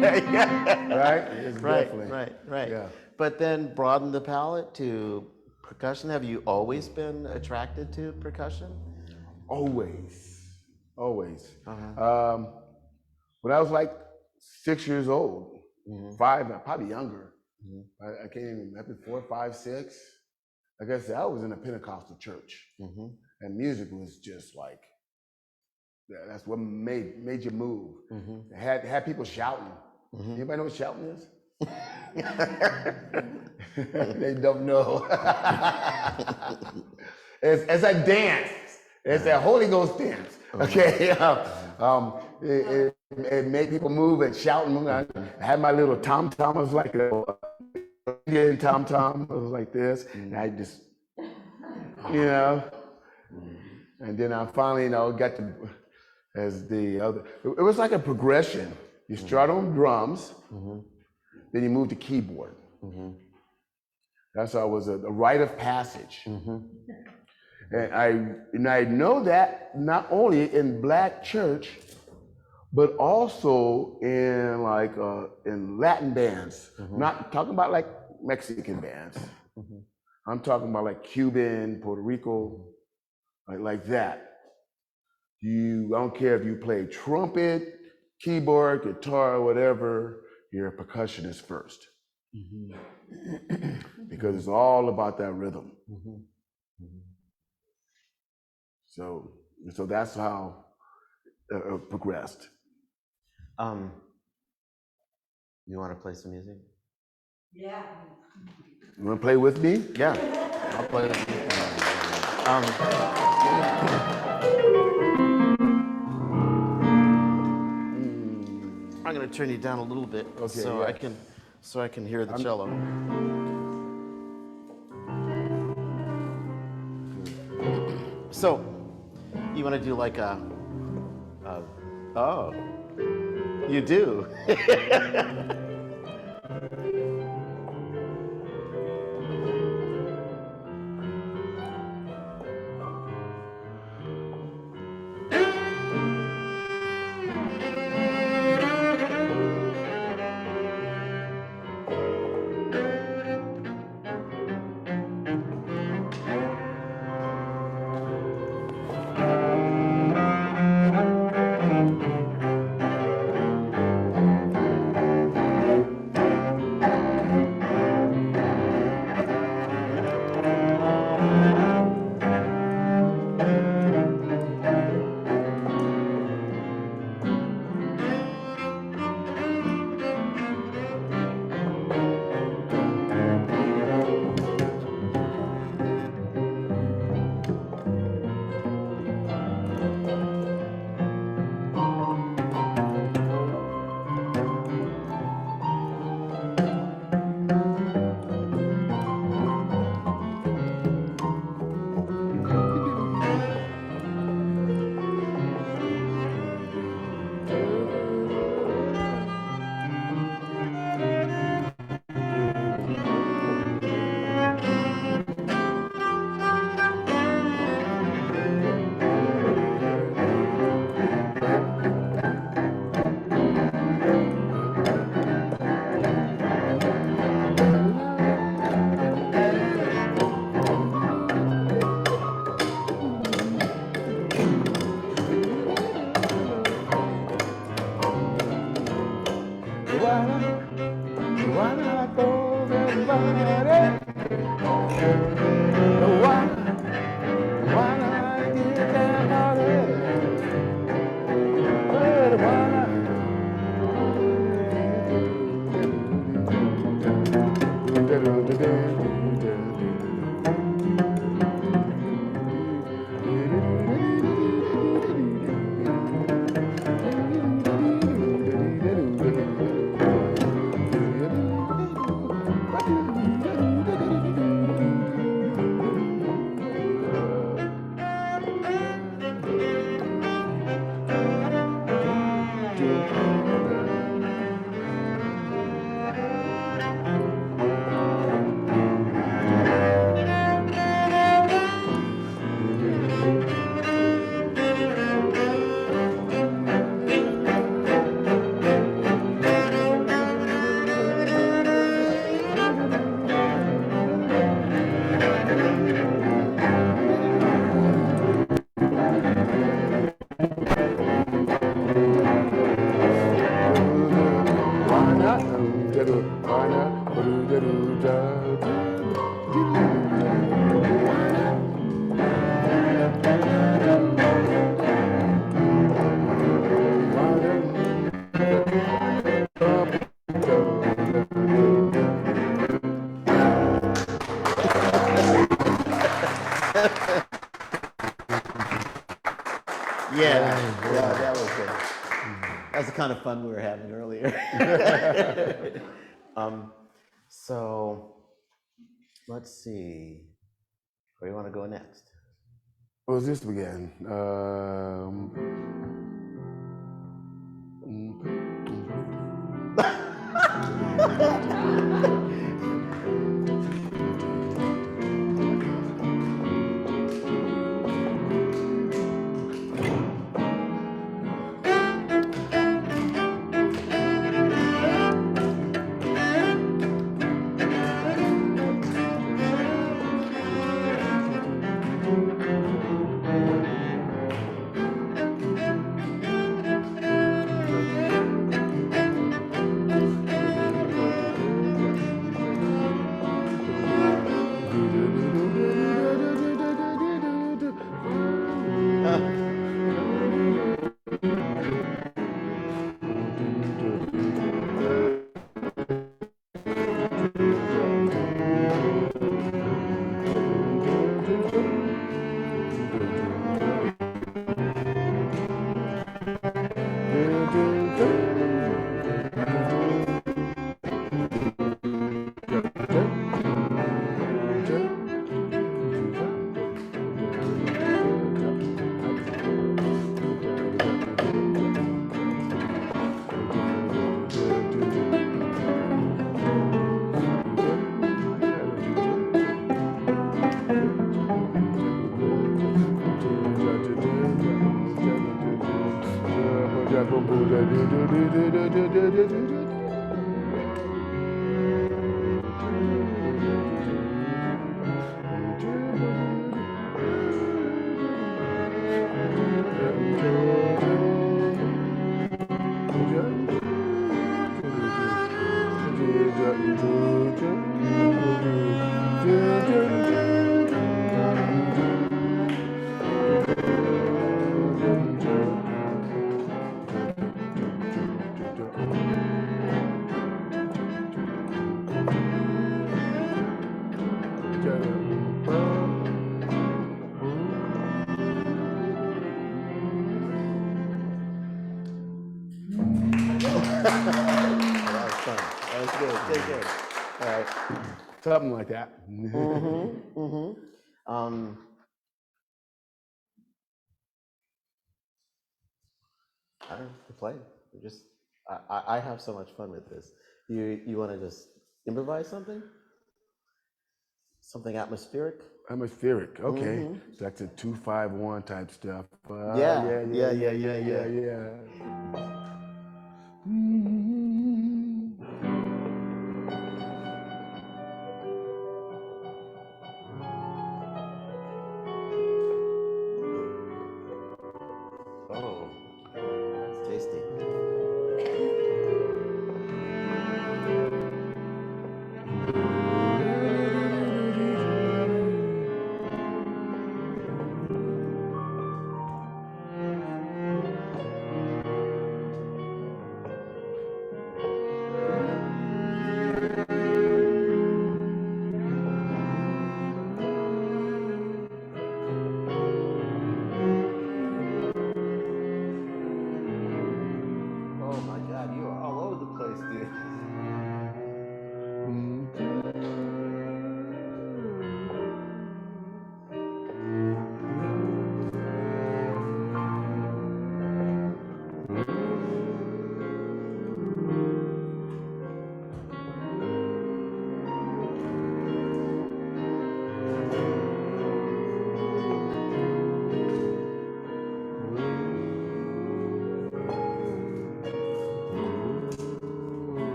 Yeah. right. It's Right, definitely. right. Yeah. But then broaden the palette to percussion. Have you always been attracted to percussion? Always. Uh-huh. When I was like 6 years old, 5, probably younger, I can't even, maybe 4, 5, 6. Like I said, I was in a Pentecostal church, and music was just like, that's what made you move. Had people shouting. Anybody know what shouting is? They don't know. It's a dance. It's a Holy Ghost dance. Okay. It made people move and shout and move. I had my little tom tom. It was like a Indian tom tom. It was like this, and I just, and then I finally, got to as the other. It was like a progression. You start on drums, then you move to keyboard. That's how it was a rite of passage. And I know that not only in black church, but also in like in Latin bands. Not talking about like Mexican bands. I'm talking about like Cuban, Puerto Rico, like that. I don't care if you play trumpet, keyboard, guitar, whatever, you're a percussionist first. Because it's all about that rhythm. So that's how it progressed. You want to play some music? Yeah. You want to play with me? Yeah, I'll play with you. I'm going to turn you down a little bit so I can hear the cello. So, you want to do like oh, you do. Yeah, that was good. That's the kind of fun we were having earlier. So let's see. Where do you want to go next? What was this again? That was fun. That was good. Good, good. All right. Something like that. I don't know, play. Just, I have so much fun with this. You want to just improvise something? Something atmospheric? Atmospheric, okay. So that's a 2-5-1 type stuff. Yeah. Oh, that's tasty.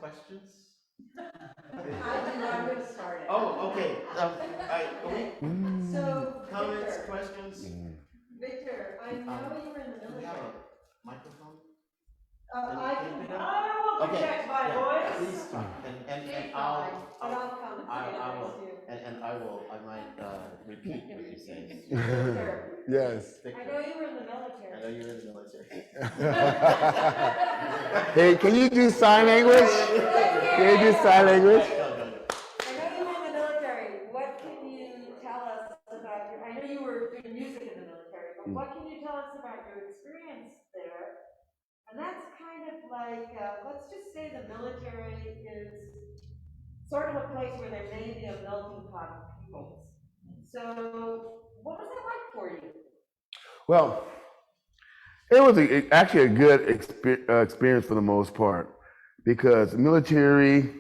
questions? I'm going to start it. Oh, okay. So, Comments, Victor, questions? Victor, I know you were in the Do we have military. a microphone? I Can you can, pick it up? I will Okay, project my yeah, voice. please talk, and She's I'll, fine, and I'll come and stand I next will, to you. and I might repeat what you say. Victor, Yes. I know you were in the military. I know you're in the military. Hey, can you do sign language? Can you do sign language? Go, go, go. I know you were in the military. What can you tell us about your, I know you were doing music in the military, but what can you tell us about your experience there? And that's kind of like, let's just say the military is sort of a place where there may be a melting pot of peoples. So what was that like for you? Well, it was actually a good experience for the most part, because military,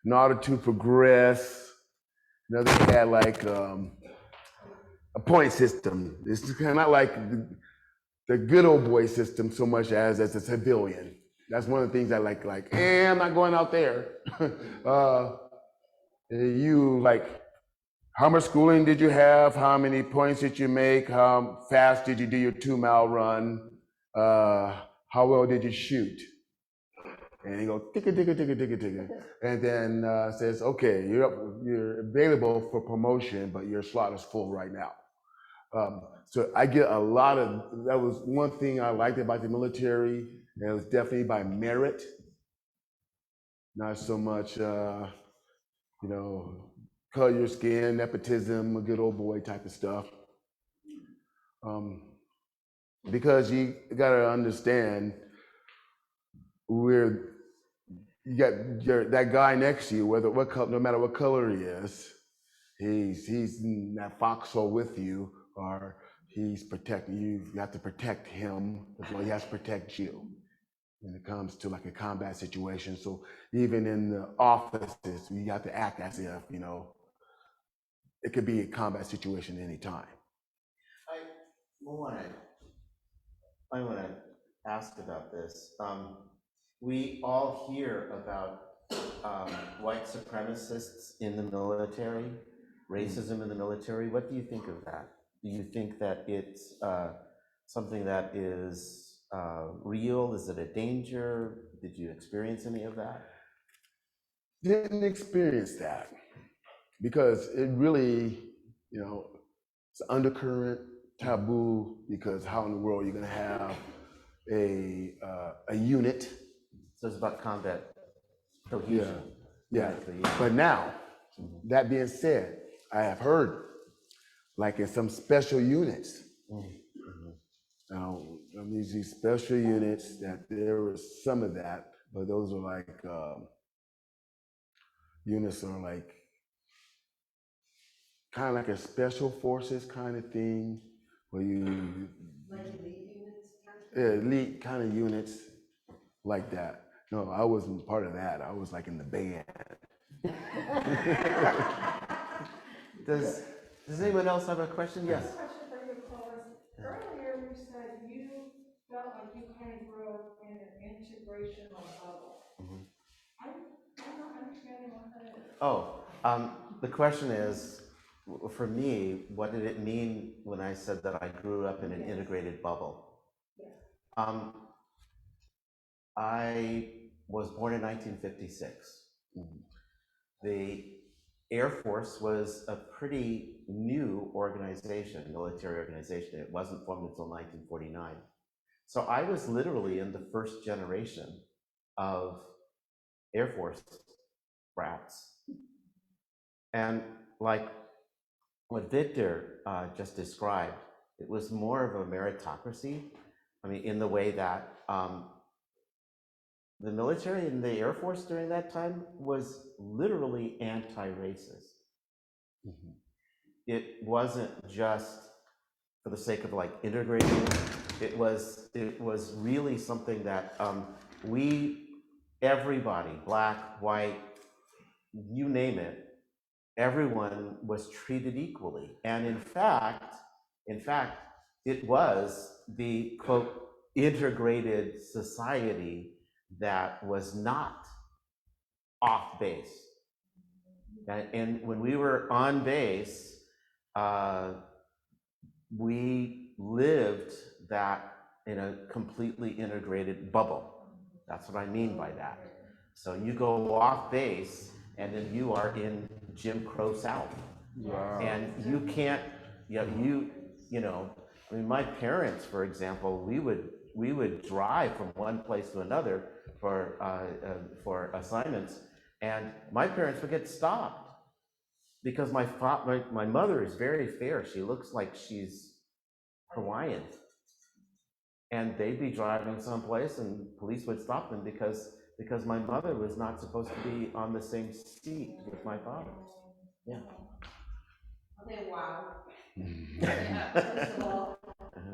in order to progress, you know, they had like a point system. It's kind of like the good old boy system so much as a civilian. That's one of the things I like, I'm not going out there. You like, how much schooling did you have? How many points did you make? How fast did you do your 2-mile run? How well did you shoot? And you go ticka ticka ticka ticka ticka, and then says, okay, you're available for promotion, but your slot is full right now. So I get a lot of, that was one thing I liked about the military, and it was definitely by merit, not so much, you know, color your skin, nepotism, a good old boy type of stuff. Because you gotta understand, you got that guy next to you, no matter what color he is, he's in that foxhole with you, or he's protecting you. You have to protect him as well. He has to protect you when it comes to like a combat situation. So even in the offices, you have to act as if, you know, it could be a combat situation any time. I want to ask about this. We all hear about white supremacists in the military, racism in the military. What do you think of that? Do you think that it's something that is real? Is it a danger? Did you experience any of that? Didn't experience that, because it really, you know, it's undercurrent, taboo, because how in the world are you going to have a unit? So it's about combat cohesion. Yeah. But now, that being said, I have heard, like in some special units, now, these special units, that there was some of that, but those are like, units are like, kind of like a special forces kind of thing, where you, Like elite units? elite kind of units like that. No, I wasn't part of that. I was like in the band. Does anyone else have a question? Yes. Question for you, Clovis. Earlier you said you felt like you kind of grew up in an integrational bubble. I'm not understanding what that is. Oh, the question is, for me, what did it mean when I said that I grew up in an integrated bubble? I was born in 1956. The Air Force was a pretty new organization, military organization. It wasn't formed until 1949. So I was literally in the first generation of Air Force brats. And like what Victor just described, it was more of a meritocracy. I mean, in the way that the military and the Air Force during that time was literally anti-racist. It wasn't just for the sake of like integrating. It was really something that everybody, black, white, you name it, everyone was treated equally. And in fact, it was the quote integrated society that was not off base. And when we were on base, we lived that in a completely integrated bubble. That's what I mean by that. So you go off base, and then you are in Jim Crow South. Wow. And you can't, you know, I mean, my parents, for example, we would drive from one place to another for assignments, and my parents would get stopped because my mother is very fair. She looks like she's Hawaiian, and they'd be driving someplace, and police would stop them because my mother was not supposed to be on the same seat with my father. Yeah. Okay, wow. Yeah, first of all,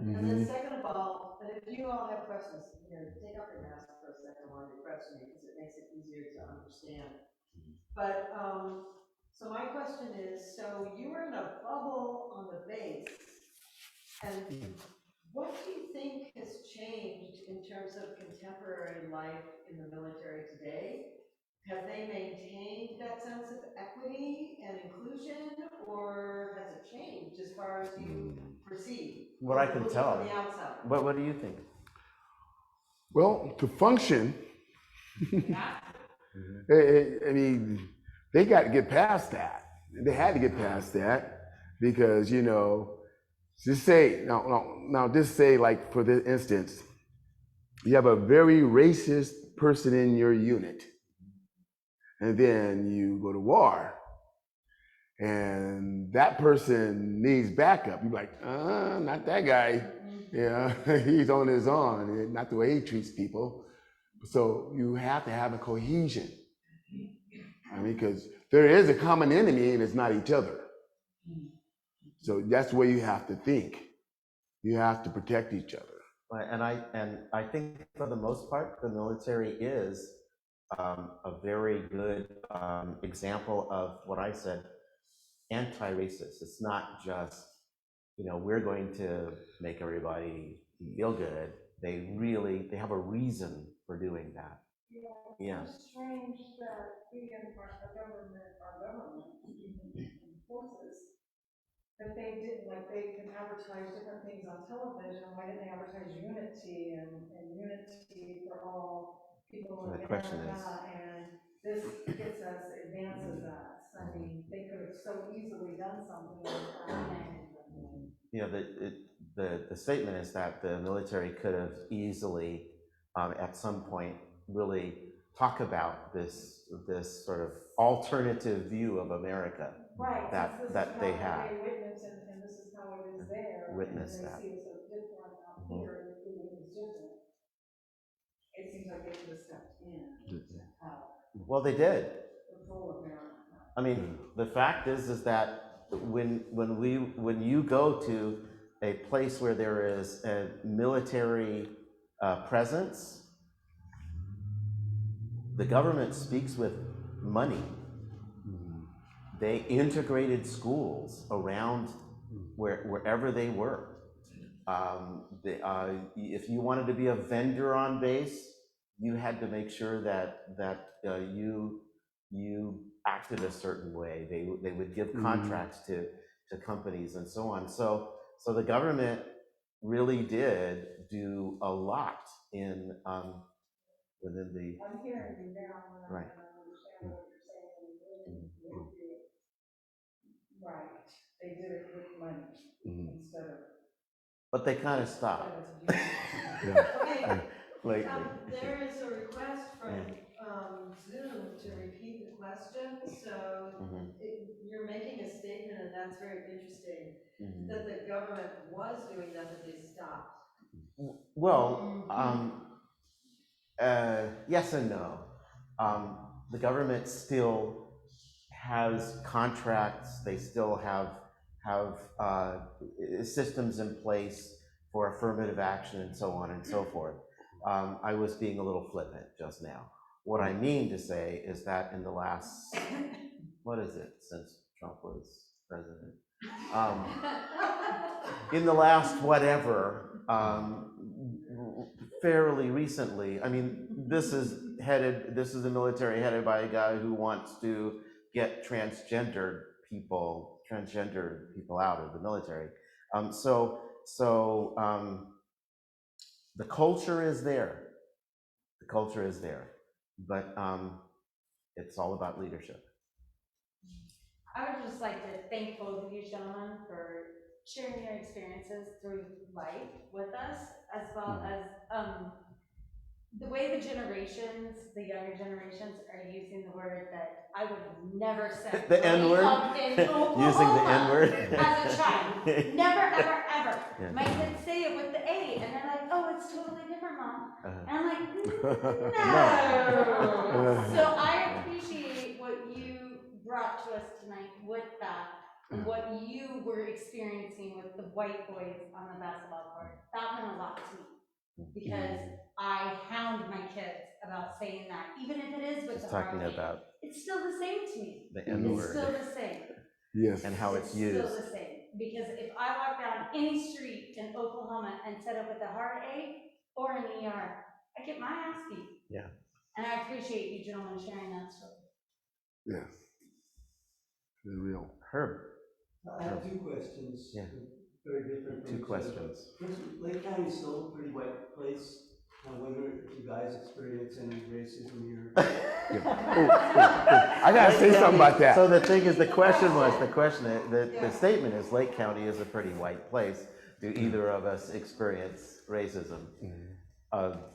and then second of all, and if you all have questions, take off your mask for a second while you're questioning, because it makes it easier to understand. But, so my question is, so you were in a bubble on the base, and what do you think has changed in terms of contemporary life in the military today? Have they maintained that sense of equity and inclusion, or has it changed as far as you perceive? What I can Looking tell. from the outside. What do you think? Well, to function, I mean, they got to get past that. They had to get past that because, just say, now just say, like, for this instance, you have a very racist person in your unit, and then you go to war, and that person needs backup. You're like, not that guy. Yeah, he's on his own, not the way he treats people. So you have to have a cohesion. I mean, because there is a common enemy, and it's not each other. So that's the way you have to think. You have to protect each other. And I think for the most part, the military is a very good example of what I said, anti-racist. It's not just, we're going to make everybody feel good. They have a reason for doing that. Yeah. It's strange that we in our government, even forces, that they didn't, like, they can advertise different things on television. Why didn't they advertise unity and unity for all people in The question America? And this gets us, advances us. I mean, they could have so easily done something like that. The statement is that the military could have easily, at some point, really talk about this sort of alternative view of America. Right, that they have. They witness, and this is how it is there. Witness and that. They see it so different out here, and they think it's different. It seems like they could have stepped in to help. Well, they did. The full America. I mean, the fact is that when you go to a place where there is a military presence, the government speaks with money. They integrated schools around wherever they were. If you wanted to be a vendor on base, you had to make sure that you acted a certain way. They would give contracts to companies and so on. So the government really did do a lot in within the. I'm hearing you now, and Right. I understand what you're saying. Right, they did it with money instead of. But they kind of stopped. Okay, Lately. there is a request from Zoom to repeat the question, so you're making a statement, and that's very interesting, that the government was doing that, but they stopped. Well, yes and no. The government still has contracts. They still have systems in place for affirmative action and so on and so forth. I was being a little flippant just now. What I mean to say is that in the last, what is it, since Trump was president? In the last whatever, fairly recently, I mean, this this is a military headed by a guy who wants to get transgender people out of the military. The culture is there. The culture is there, but it's all about leadership. I would just like to thank both of you gentlemen for sharing your experiences through life with us, as well as the way the younger generations are using the word that I would have never said. The N-word? In Oklahoma, Using the N-word? as a child. Never, ever, ever. Yeah. My kids say it with the A, and they're like, oh, it's totally different, Mom. And I'm like, no. So I appreciate what you brought to us tonight with that, and what you were experiencing with the white boys on the basketball court. That meant a lot to me, because I hound my kids about saying that, even if it is with the Talking hurricane. about It's still the same to me. the It's N-word. still the same. Yes. And how it's used. Still the same. Because if I walk down any street in Oklahoma and set up with a hard A or an ER, I get my ass beat. Yeah. And I appreciate you gentlemen sharing that story. Yes. They're real. Herb. I have two questions. Yeah. Very different. from Two each questions. other. First, Lake County is still a pretty white place. I wonder if you guys experience any racism here. I gotta say something about that. So the thing is, the statement is Lake County is a pretty white place. Do either of us experience racism?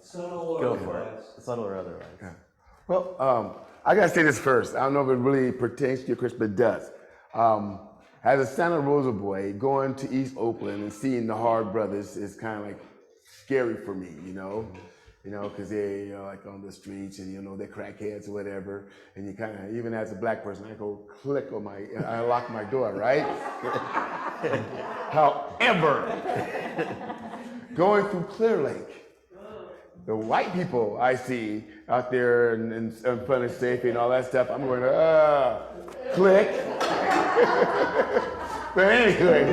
Subtle or Go for it. otherwise. Subtle or otherwise. Yeah. Well, I gotta say this first. I don't know if it really pertains to your question, but it does. As a Santa Rosa boy, going to East Oakland and seeing the Hard Brothers is kind of like scary for me, you know, because they, like on the streets and, they're crackheads or whatever. And you kind of, even as a black person, I go click on I lock my door, right? However, going through Clear Lake, the white people I see out there in front of safety and all that stuff, I'm going, click. But anyway.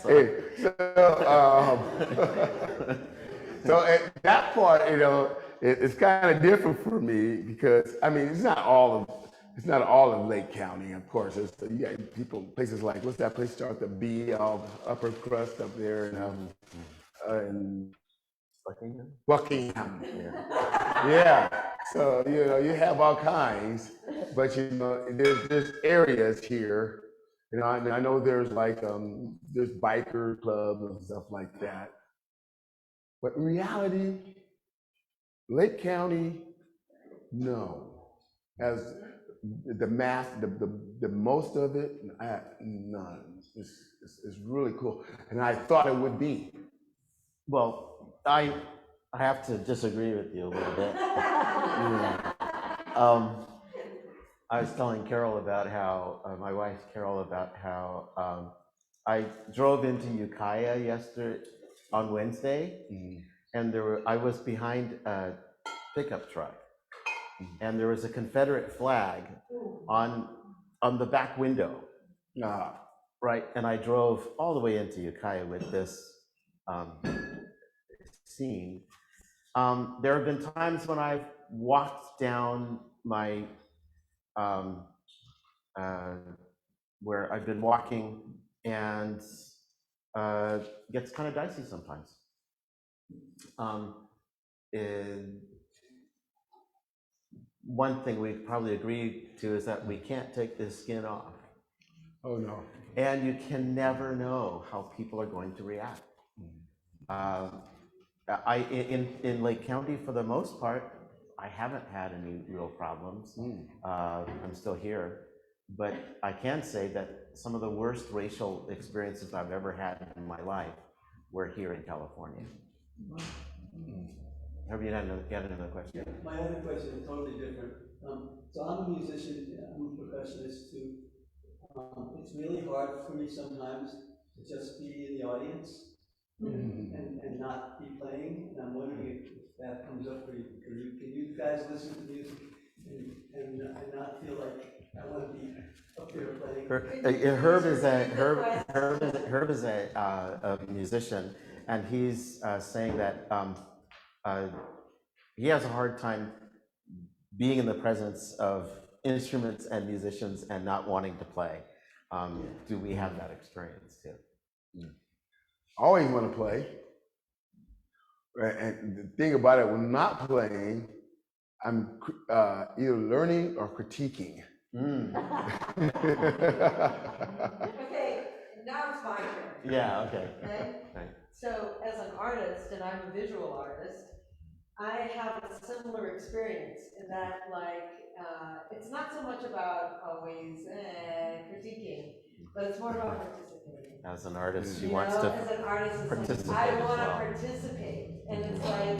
Hey, so at that part, it's kind of different for me because it's not all of Lake County, of course. You got places like, what's that place start with the B, upper crust up there, and Buckingham. Yeah. So you have all kinds, but there's areas here. I know there's like there's biker clubs and stuff like that. But in reality, Lake County, no. As the most of it, none. It's really cool, and I thought it would be. Well, I have to disagree with you a little bit. I was telling Carol about how, my wife Carol, about how I drove into Ukiah on Wednesday, and I was behind a pickup truck, and there was a Confederate flag on the back window, right? And I drove all the way into Ukiah with this scene. There have been times when I've walked down my where I've been walking, and gets kind of dicey sometimes. One thing we probably agree to is that we can't take this skin off. Oh no. And you can never know how people are going to react. In Lake County, for the most part, I haven't had any real problems. I'm still here, but I can say that some of the worst racial experiences I've ever had in my life were here in California. Have you had another question? Yeah, my other question is totally different. So I'm a musician, I'm a percussionist too. It's really hard for me sometimes to just be in the audience and not be playing. And I'm wondering if that comes up for you. Can you guys listen to music and not feel like I want to be up there playing? Herb is a musician, and he's saying that he has a hard time being in the presence of instruments and musicians and not wanting to play. Do we have that experience too? I always want to play. And the thing about it, when not playing, I'm either learning or critiquing. Okay, now it's my turn. Yeah, okay. Okay? Right. So as an artist, and I'm a visual artist, I have a similar experience in that, like, it's not so much about always critiquing, but it's more about participating. As an artist, she You wants know, to as an artist, it's like, participate I as want to well. participate, and it's like,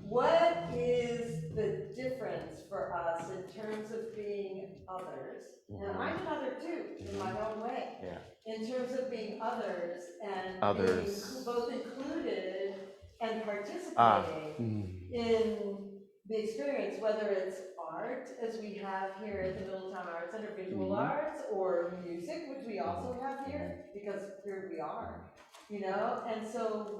what is the difference for us in terms of being others? And I'm an other too, in my own way. Yeah. In terms of being others and Others. being both included and participating in the experience, whether it's art, as we have here at the Middletown Art Center, visual arts, or music, which we also have here, because here we are, you know? And so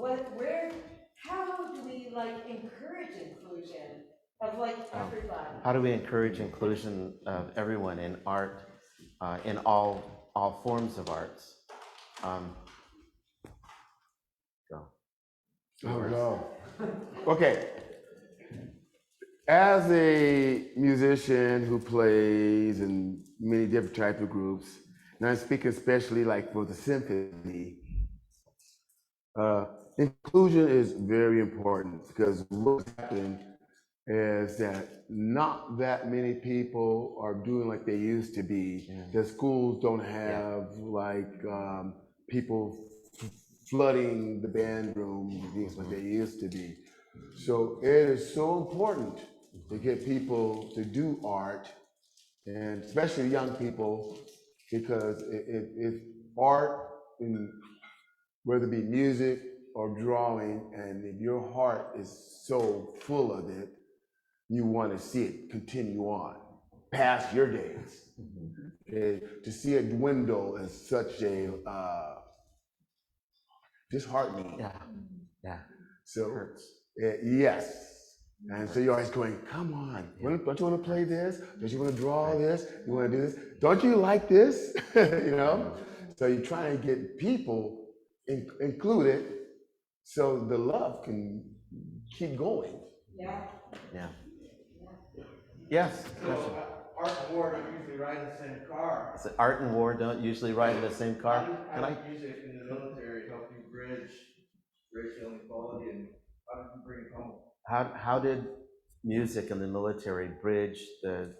how do we like encourage inclusion of like everybody? How do we encourage inclusion of everyone in art, in all forms of arts? Go. Oh, no. Okay. As a musician who plays in many different types of groups, and I'm speaking especially like for the symphony, inclusion is very important because what's happening is that not that many people are doing like they used to be. The schools don't have like people flooding the band room things like they used to be. So it is so important to get people to do art, and especially young people, because if art, whether it be music or drawing, and if your heart is so full of it, you want to see it continue on past your days. Okay? To see it dwindle is such a disheartening. Yeah. So Hurts. yes. And so you're always going, come on, don't you want to play this? Don't you want to draw this? You want to do this? Don't you like this? You know? So you're trying to get people included so the love can keep going. Yeah. Yeah. Yes. Question. Art and war don't usually ride in the same car. So art and war don't usually ride in the same car. How does music in the military help you bridge racial inequality, and how did you bring it home? How did music in the military bridge the,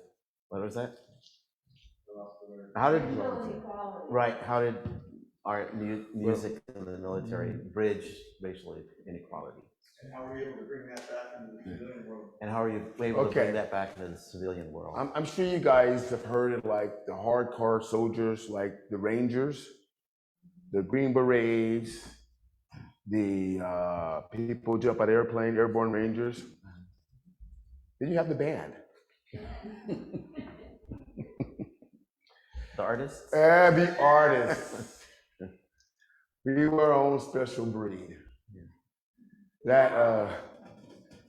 what was that? How did, right, how did art music in the military bridge racial inequality? And how were you able to bring that back into the civilian world? And how are you able to bring that back into the civilian world? I'm sure you guys have heard of like the hardcore soldiers, like the Rangers, the Green Berets, the people jump out of airplane, airborne Rangers. Then you have the band. The artists? The artists. We were our own special breed. That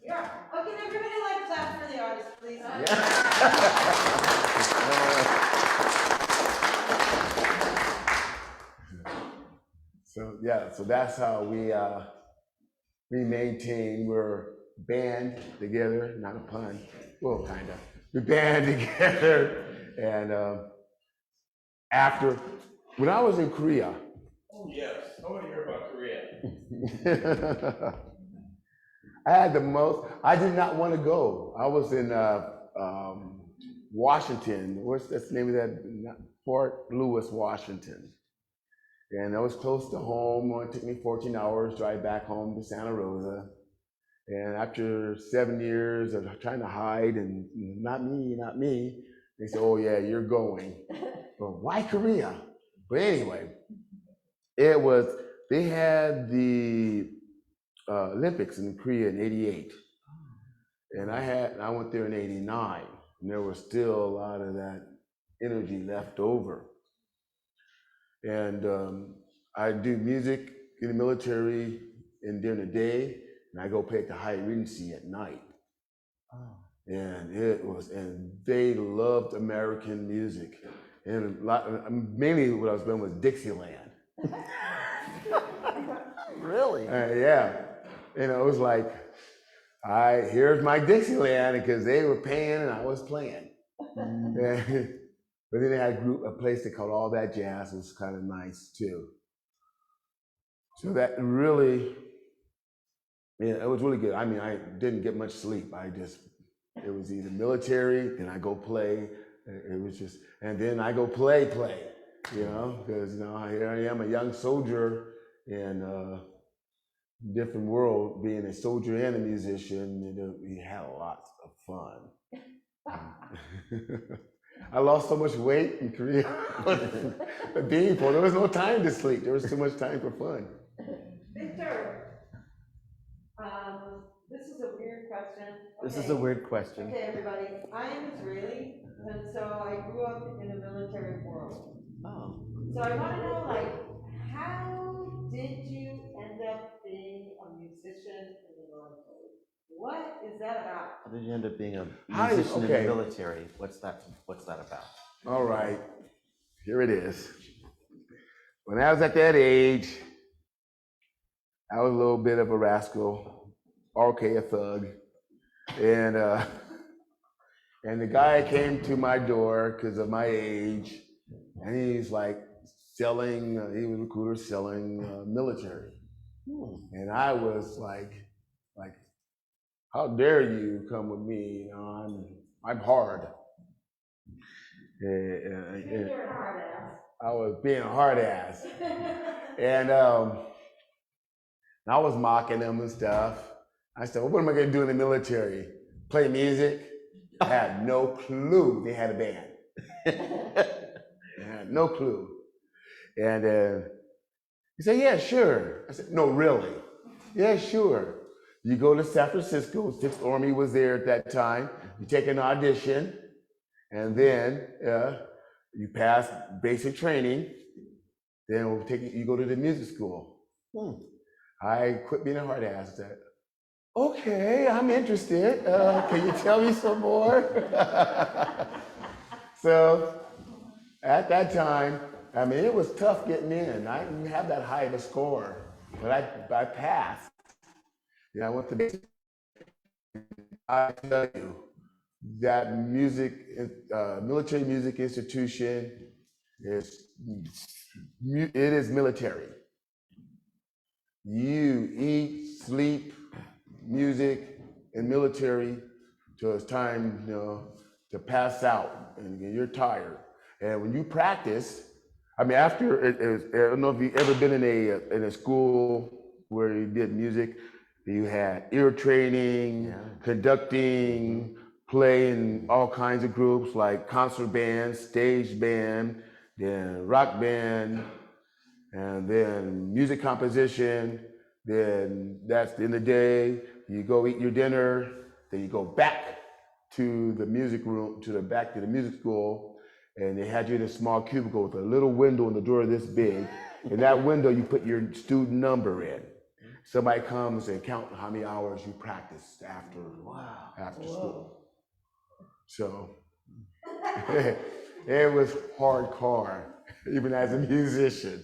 Yeah. Oh, can everybody like clap for the artist, please? So that's how we maintain. We're band together, not a pun. Well, kind of. We band together, and after when I was in Korea. Oh yes, I want to hear about Korea. I had the most. I did not want to go. I was in Washington. What's the name of that? Fort Lewis, Washington. And I was close to home. It took me 14 hours drive back home to Santa Rosa. And after 7 years of trying to hide and not me, they said, "Oh yeah, you're going." But why Korea? But anyway, it was. They had the Olympics in Korea in '88, and I went there in '89, and there was still a lot of that energy left over. And I do music in the military during the day, and I go play at the Hyatt Regency at night. Oh. And they loved American music. And mainly what I was doing was Dixieland. Really? Yeah. It was like, here's my Dixieland, because they were paying and I was playing. But then they had a place they called All That Jazz, was kind of nice too. So that really, it was really good. I mean, I didn't get much sleep. It was either military, then I go play. It was just, and then I go play, because, here I am, a young soldier in a different world, being a soldier and a musician. We had lots of fun. I lost so much weight in Korea. Being poor, there was no time to sleep. There was too much time for fun. Victor, this is a weird question. This is a weird question. Okay, everybody, I am Israeli, and so I grew up in a military world. Oh. So I want to know, how did you end up being a musician in the military? What is that about? How did you end up being a How musician in okay. the military? What's that about? All right, here it is. When I was at that age, I was a little bit of a rascal, okay, a thug, and the guy came to my door because of my age, and he's like selling. He was a recruiter selling military, and I was like, how dare you come with me? I'm hard. You're a hard ass. I was being a hard ass, and I was mocking them and stuff. I said, well, what am I gonna do in the military? Play music? I had no clue they had a band. I had no clue. And he said, yeah, sure. I said, no, really? Yeah, sure. You go to San Francisco, 6th Army was there at that time. You take an audition, and then you pass basic training. Then you go to the music school. I quit being a hard ass. I said, okay, I'm interested. Can you tell me some more? So at that time, I mean, it was tough getting in. I didn't have that high of a score, but I passed. I went to basic. I tell you, that military music institution it is military. You eat, sleep, music, and military till it's time, to pass out, and you're tired. And when you practice, I mean, after I don't know if you've ever been in a school where you did music. You had ear training, conducting, playing all kinds of groups like concert band, stage band, then rock band, and then music composition. Then that's the end of the day. You go eat your dinner. Then you go back to the music room, back to the music school, and they had you in a small cubicle with a little window in the door this big. In that window, you put your student number in. Somebody comes and count how many hours you practiced after school. So it was hardcore, even as a musician.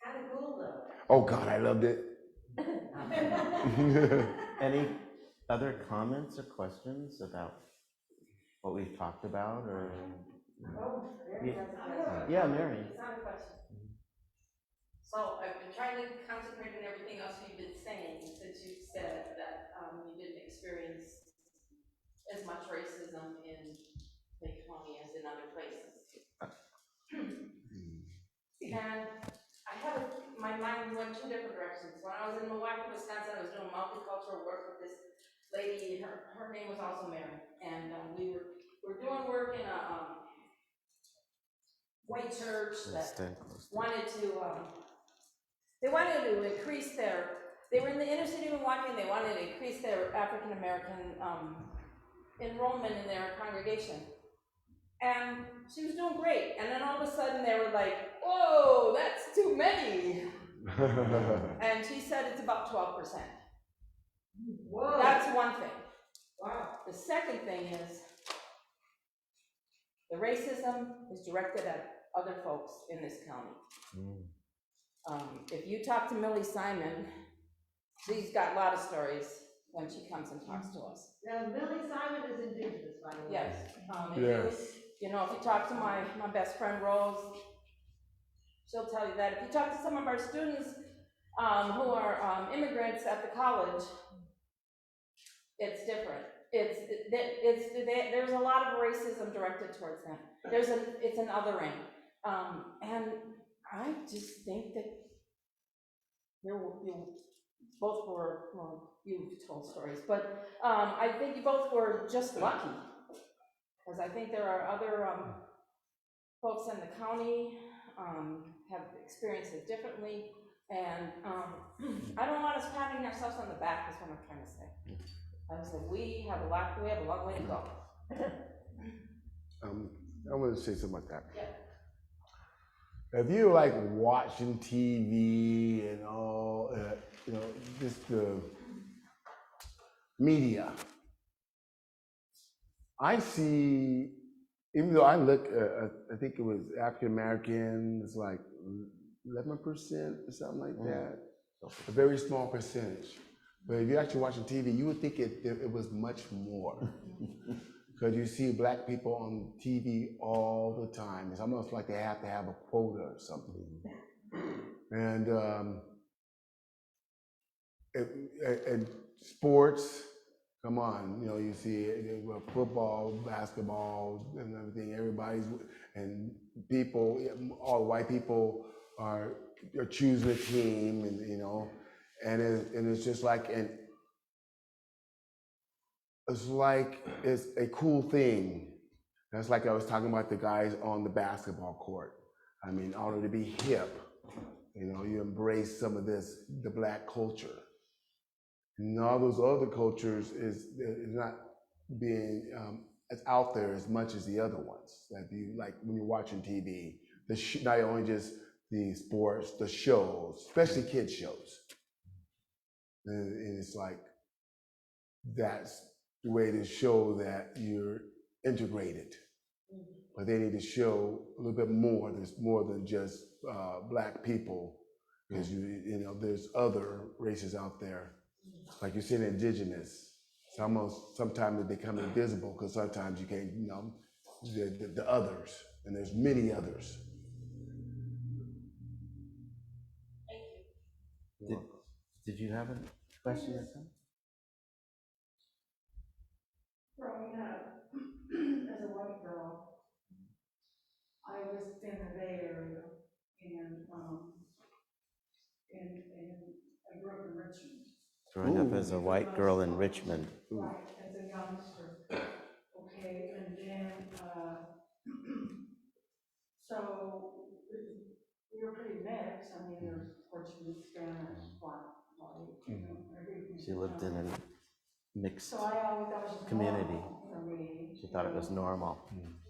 Kind of cool though. Oh God, I loved it. Any other comments or questions about what we've talked about, or? Oh, Mary has a question. Yeah, Mary. It's not a question. So I've been trying to concentrate on everything else you've been saying, since you've said that you didn't experience as much racism in Lake County as in other places. And my mind went two different directions. When I was in Milwaukee, Wisconsin, I was doing multicultural work with this lady. Her name was also Mary, and we were doing work in a white church that wanted to increase they were in the inner city of Milwaukee, and they wanted to increase their African American enrollment in their congregation. And she was doing great, and then all of a sudden they were like, whoa, that's too many. And she said it's about 12%. Whoa. That's one thing. Wow. The second thing is, the racism is directed at other folks in this county. If you talk to Millie Simon, she's got a lot of stories when she comes and talks to us. Now, Millie Simon is indigenous, by the way. Yes. Yes. You know, if you talk to my best friend Rose, she'll tell you that. If you talk to some of our students who are immigrants at the college, it's different. There's a lot of racism directed towards them. It's an othering. And I just think that you both were, well, you've told stories, but I think you both were just lucky. Because I think there are other folks in the county have experienced it differently. And I don't want us patting ourselves on the back, is what I'm trying to say. I was like, we have a long way to go. I want to say something like that. Yeah. If you're like watching TV and all, you know, just the media, I see, even though I look, I think it was African American, it's like 11% or something like that, a very small percentage. But if you're actually watching TV, you would think it was much more. Because you see black people on TV all the time. It's almost like they have to have a quota or something. And sports, come on, you know, you see football, basketball, and everything. And people, all white people are choosing a team, and you know, and it's just like it's a cool thing. That's like I was talking about the guys on the basketball court. I mean, in order to be hip, you know, you embrace some of the black culture. And all those other cultures is not being as out there as much as the other ones. That you like when you're watching TV, not only just the sports, the shows, especially kids shows. And it's like, that's the way to show that you're integrated. But they need to show a little bit more. There's more than just black people, because you know there's other races out there. Like you said, indigenous. Sometimes they become invisible because sometimes you can't, you know, the others, and there's many others. Did you have a question or something? Growing up, as a white girl, I was in the Bay Area, and I grew up in Richmond. Growing up as a white girl in Richmond. Right, as a youngster. Okay, and then, so we were pretty mixed. I mean, there's Portuguese, Spanish, black, white, you know, everything. She lived in a mixed So I always, that was just community. normal for me. She thought it was normal.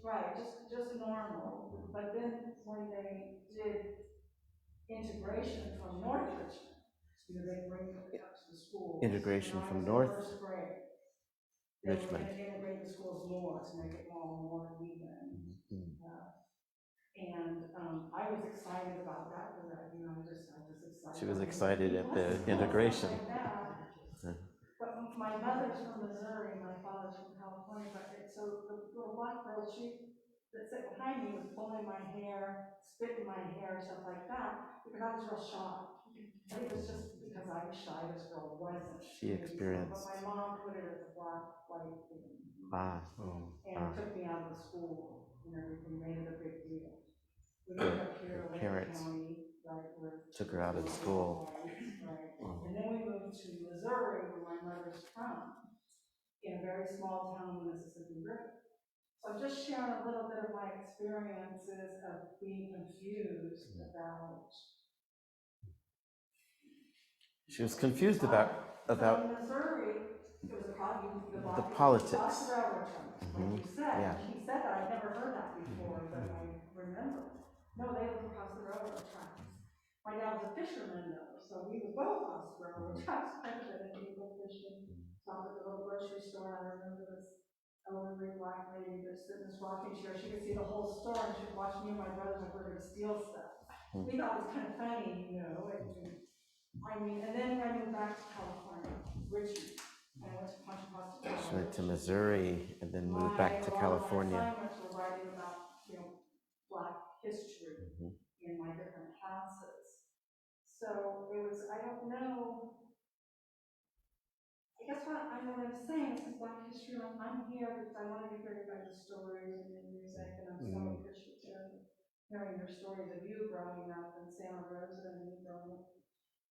Right, just normal. But then when they did integration from North Richmond, you know, they bring it up to the schools. Integration from in North first grade, Richmond. They were going to integrate the schools more to make it more even. And I was excited about that because I was excited. She was excited at the integration. But my mother's from Missouri, my father's from California, so the little black girl, that sat behind me was pulling my hair, spitting my hair, stuff like that, because I was real shy. And it was just because I was shy, this girl wasn't. She experienced. But my mom put it as a black, white thing. And took me out of the school and everything, made it a big deal. We moved up here to Lake County, right, took her out of school. Right. And then we moved to Missouri, where my mother's from, in a very small town on the Mississippi River. So I'm just sharing a little bit of my experiences of being confused about. She was confused about So in Missouri, it was the politics. Across the railroad tracks, like you said. Yeah. She said that, I'd never heard that before, but I remember. No, they lived across the railroad tracks. My dad was a fisherman though, so we would both Oscar, which I was kind of an illegal fishing. Stop at the little grocery store, and I remember this elderly black lady that stood in this rocking chair. She could see the whole store, and she would watch me and my brothers like we're gonna steal stuff. We thought it was kind of funny, you know. I mean, and then I moved back to California, Richmond, and I went to Contra Costa. She went to Missouri and then moved back to California. My assignments were writing about, Black history in my different classes. So it was, I don't know. I guess what I'm saying is Black history. I'm here because I want to hear you guys' stories and your music, and I'm so appreciative of hearing your stories of you growing up in Santa Rosa and me growing up.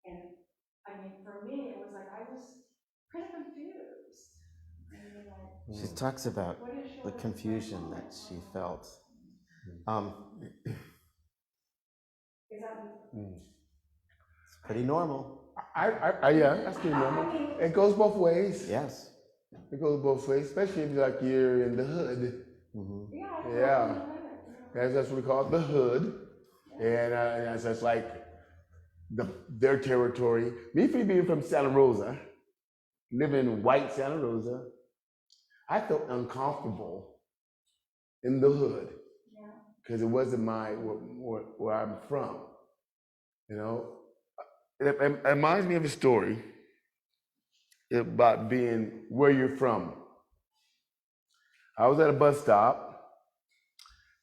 And I mean, for me, it was like I was pretty confused. She talks about the confusion that she felt. It's pretty normal. Yeah, that's pretty normal. It goes both ways. Yes. It goes both ways, especially if you're in the hood. Yeah. That's what we call it, the hood. And that's like their territory. Me being from Santa Rosa, living in white Santa Rosa, I felt uncomfortable in the hood because it wasn't where I'm from. It reminds me of a story about being where you're from. I was at a bus stop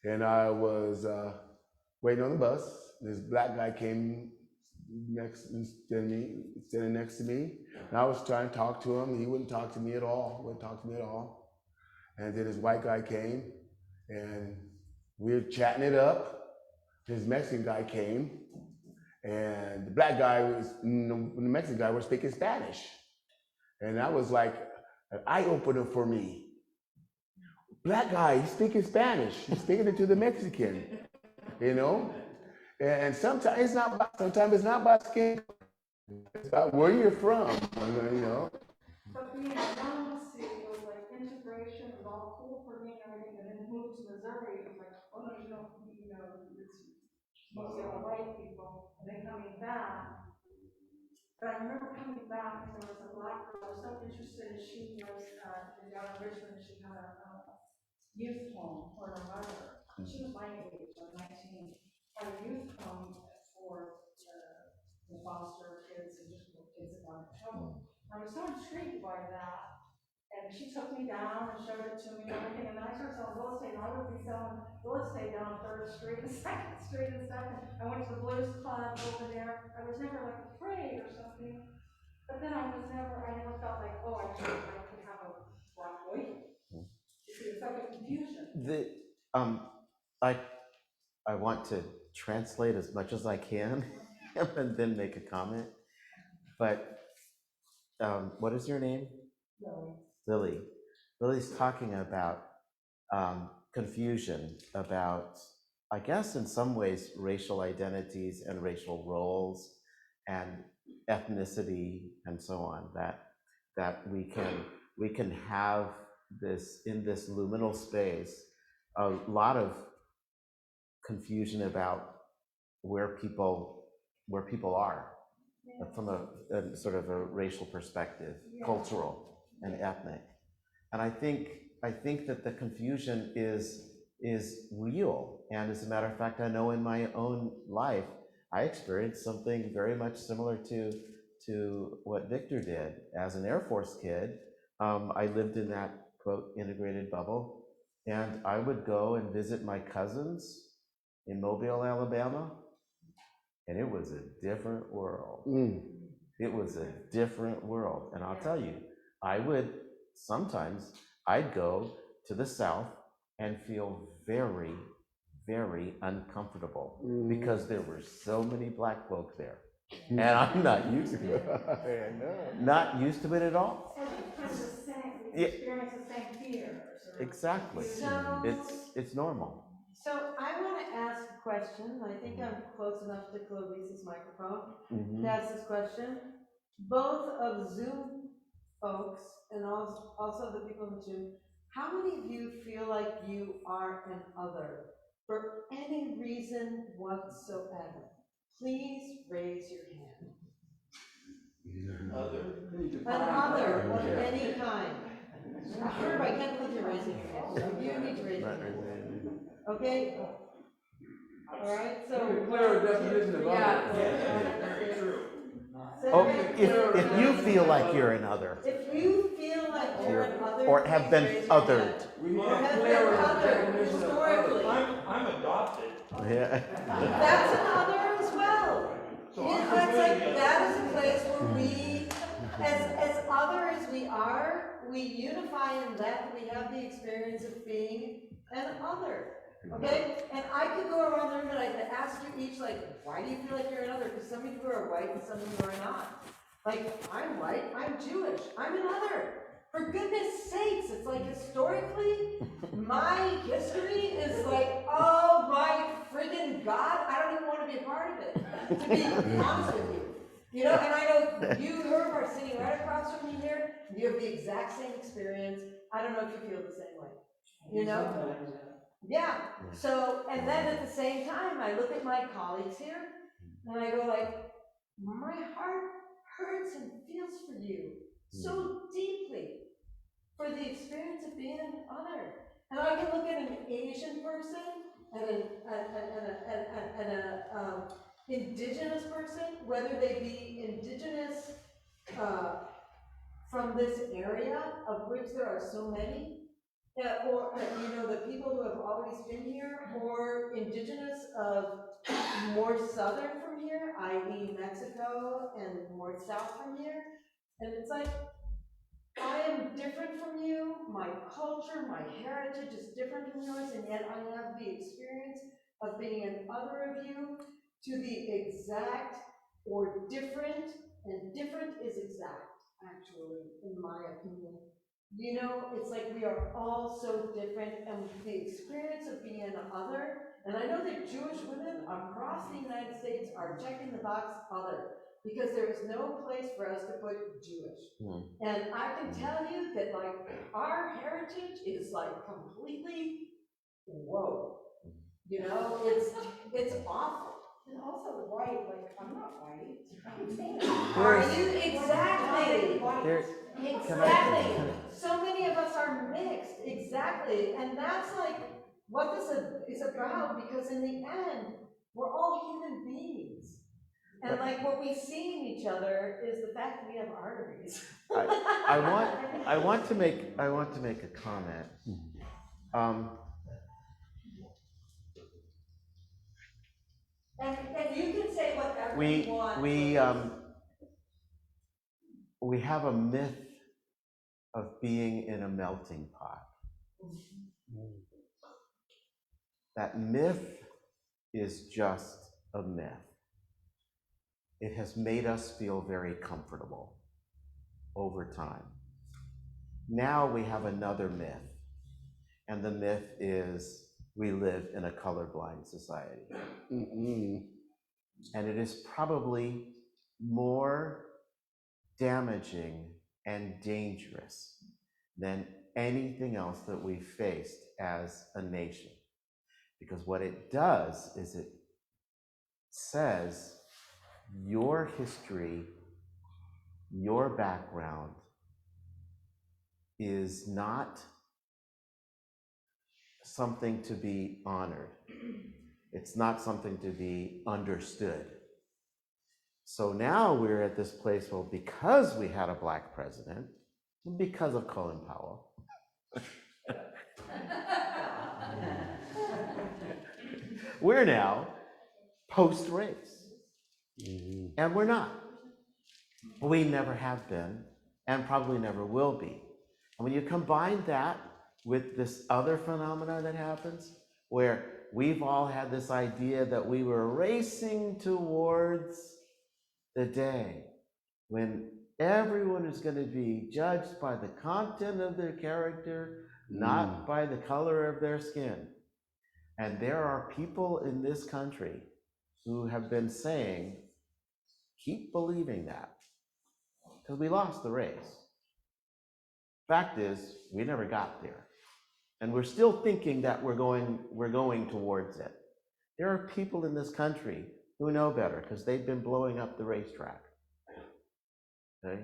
and I was waiting on the bus. This black guy came standing next to me, and I was trying to talk to him. He wouldn't talk to me at all. And then this white guy came, and we were chatting it up. This Mexican guy came, and the Mexican guy was speaking Spanish. And that was like an eye-opener for me. Black guy, he's speaking Spanish. He's speaking it to the Mexican, And sometimes it's not about skin. It's about where you're from, But being a non-C, it was like integration, it was all cool for me and everything, and then moved to Missouri, it was like, oh no, it's mostly all white people, and then coming back. But I remember coming back, and there was a black girl, I was so interested, she was down in Richmond, she had a youth home for her mother. She was my age, like 19, had a youth home for the foster kids and just kids that got in trouble. I was so intrigued by that. And she took me down and showed it to me and everything. And then I started selling real estate, and I would be selling real estate down 3rd Street and 2nd Street and stuff. And I went to the blues club over there. I was never like afraid or something. But then I never felt like, oh, I could have a black boyfriend. It's like a confusion. I want to translate as much as I can and then make a comment. But what is your name? Lily. Lily's talking about confusion about, I guess in some ways, racial identities and racial roles and ethnicity and so on, that we can have this in this luminal space, a lot of confusion about where people are from a sort of a racial perspective, cultural and ethnic. And I think that the confusion is real. And as a matter of fact, I know in my own life, I experienced something very much similar to what Victor did. As an Air Force kid, I lived in that, quote, integrated bubble. And I would go and visit my cousins in Mobile, Alabama, and it was a different world. It was a different world. And I'll tell you, I'd go to the South and feel very, very uncomfortable because there were so many black folk there. And I'm not used to it. Not used to it at all. So it's kind of the same, we experience the same fears. Exactly. So- It's normal. So I want to ask a question. I think I'm close enough to Clovice's microphone to ask this question. Both of Zoom folks and also the people in Zoom, how many of you feel like you are an other for any reason whatsoever? please raise your hand. Other? An other of any kind. Herb, I can't believe you're raising your hand. So you need to raise your hand. Okay? All right, so. Clear definition of other. Very true. Oh, if you feel like you're another, If you feel like you're an other. or have been please raise your othered. hand. We need Or a have been clearer othered definition of historically. other. I'm adopted. Yeah. That's an other as well. It's like, that is a place where we, as other as we are, we unify in that we have the experience of being an other. Okay? And I could go around the room and I could ask you each, like, why do you feel like you're an other? Because some of you are white and some of you are not. Like, I'm white, I'm Jewish, I'm an other. For goodness sakes, it's like historically, my history is like, oh my friggin' God, I don't even want to be a part of it, to be honest with you. You know, and I know you, Herb, are sitting right across from me here, you have the exact same experience. I don't know if you feel the same way, you know? Yeah, so, and then at the same time, I look at my colleagues here, and I go like, my heart hurts and feels for you so deeply for the experience of being an other. And I can look at an Asian person and an indigenous person, whether they be indigenous from this area, of which there are so many, or you know, the people who have always been here, or indigenous of more southern from here, i.e. Mexico, and more south from here. And it's like, I am different from you, my culture, my heritage is different from yours, and yet I have the experience of being an other of you to the exact or different, and different is exact, actually, in my opinion. You know, it's like we are all so different, and the experience of being an other, and I know that Jewish women across the United States are checking the box other, because there is no place for us to put Jewish. And I can tell you that, like, our heritage is like completely, whoa. You know, it's awful. And also white, like, I'm not white. I'm tan. Are you? Exactly. There- Exactly. So many of us are mixed, exactly. And that's like what this is about, because in the end, we're all human beings. And like what we see in each other is the fact that we have arteries. I want to make a comment. And you can say whatever you want. We have a myth of being in a melting pot. That myth is just a myth. It has made us feel very comfortable over time. Now we have another myth, and the myth is we live in a colorblind society. And it is probably more damaging and dangerous than anything else that we've faced as a nation. Because what it does is it says your history, your background is not something to be honored. It's not something to be understood. So now we're at this place, well, because we had a black president, because of Colin Powell, we're now post-race. And we're not. We never have been, and probably never will be. And when you combine that with this other phenomena that happens, where we've all had this idea that we were racing towards the day when everyone is going to be judged by the content of their character, not by the color of their skin. And there are people in this country who have been saying, keep believing that, because we lost the race. Fact is, we never got there. And we're still thinking that we're going towards it. There are people in this country who know better because they've been blowing up the racetrack. Okay?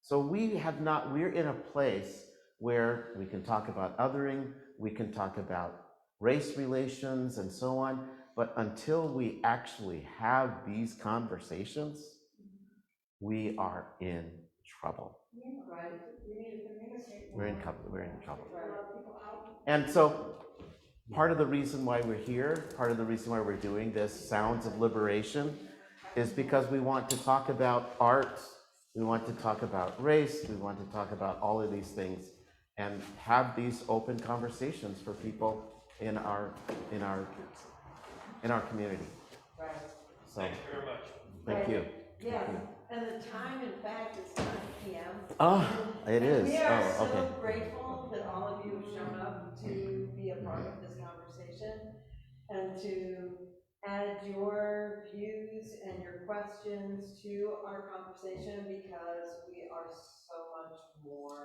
So we're in a place where we can talk about othering, we can talk about race relations and so on, but until we actually have these conversations, we are in trouble. Right, we need to communicate. We're in trouble. Right. A lot of people out. And so part of the reason why we're here, part of the reason why we're doing this Sounds of Liberation is because we want to talk about art, we want to talk about race, we want to talk about all of these things and have these open conversations for people in our community. Right. So, thank you very much. Thank you. Yeah, Thank you. and the time, in fact, is 9 p.m. Oh, it And is. we are Oh, okay. so grateful that all of you have shown up to be a part of this conversation and to add your views and your questions to our conversation because we are so much more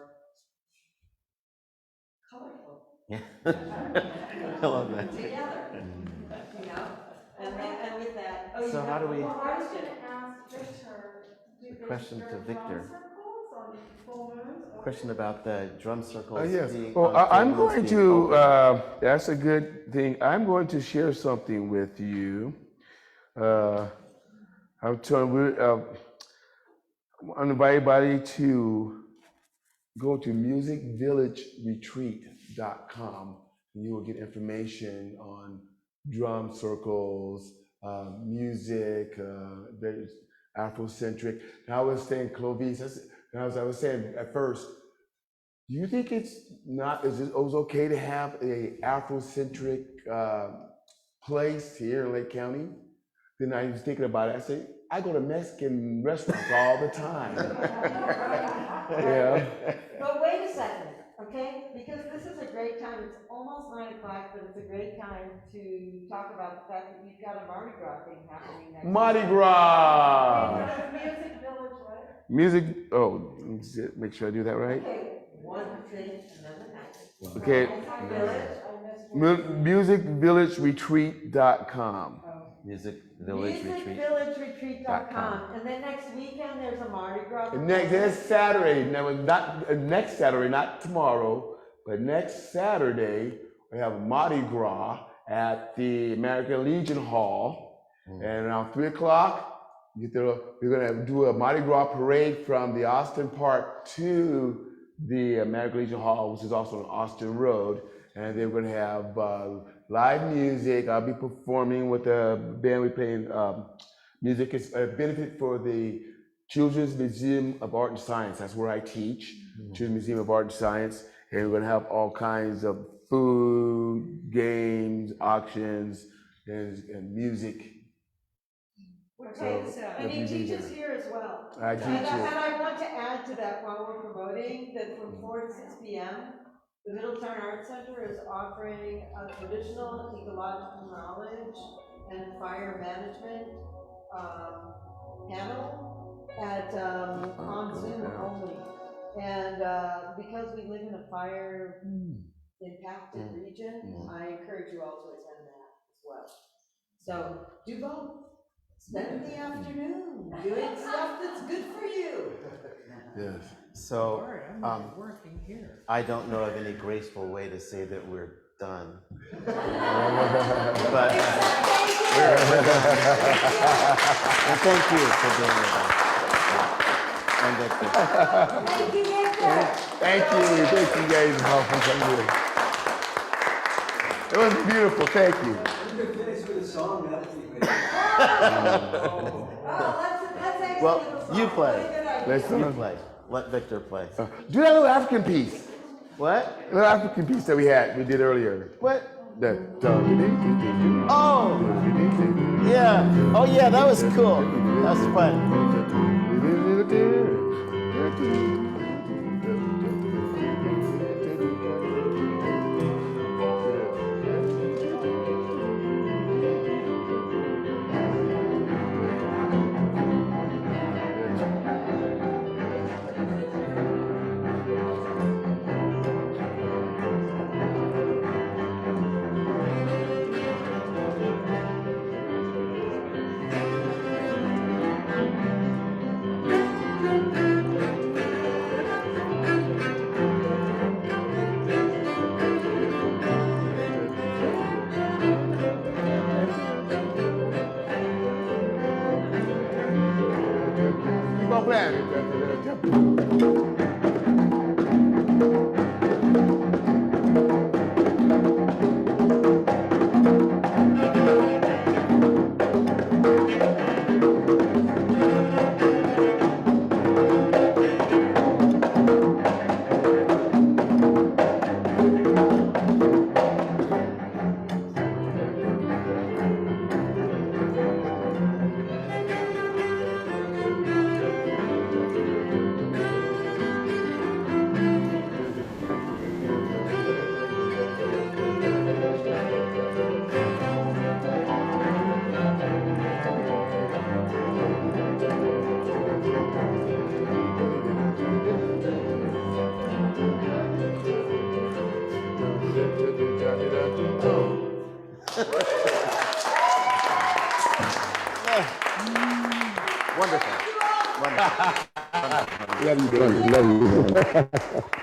colorful Yeah. I love that. together, you know? And with that, oh, you So how have do we- one Well, I was question. gonna ask Victor, do The they question to serve Victor. drum circles on full moons? or- Question about the drum circles. Yes. being Well, on I'm full moons going being to, open. that's a good thing. I'm going to share something with you. I'm telling I invite everybody to go to musicvillageretreat.com and you will get information on drum circles, music, very Afrocentric. And I was saying, Clovice, I was saying at first, do you think it was okay to have a Afrocentric place here in Lake County? Then I was thinking about it. I said, I go to Mexican restaurants all the time. Yeah. But wait a second, okay? Because this is a great time. It's almost 9 o'clock, but it's a great time to talk about the fact that you've got a Mardi Gras thing happening next Mardi week. Gras. Music Village, right? Music. Oh, let me make sure I do that right. Okay, one thing and then the next. Okay. Musicvillageretreat.com. Musicvillageretreat.com. And then next weekend, there's a Mardi Gras. Next Saturday, next Saturday, not tomorrow, but next Saturday, we have Mardi Gras at the American Legion Hall. And around 3 o'clock, we're gonna do a Mardi Gras parade from the Austin Park to the American Legion Hall, which is also on Austin Road. And then we're gonna have live music. I'll be performing with the band. We're playing music. It's a benefit for the Children's Museum of Art and Science. That's where I teach, Children's Museum of Art and Science. And we're gonna have all kinds of food, games, auctions, and music. Okay, and he teaches here as well. I teach And it. I want to add to that while we're promoting that from 4 to 6 p.m., the Middletown Art Center is offering a traditional ecological knowledge and fire management panel on Zoom only. And because we live in a fire impacted region, I encourage you all to attend that as well. So do both. Spend the afternoon doing stuff that's good for you. Yes. So, I don't know of any graceful way to say that we're done. But we're done. And thank you for being with us. And Victor. Thank you, Victor. Thank you guys all for coming. It was beautiful. Thank you. We could finish with a song, that would be great. Let's Well, actually you play. Let's You play. Let Victor play. do that little African piece. What? The little African piece that we did earlier. What? That. Oh! Yeah. Oh yeah, that was cool. That was fun. Wonderful. Love you, baby. Love you.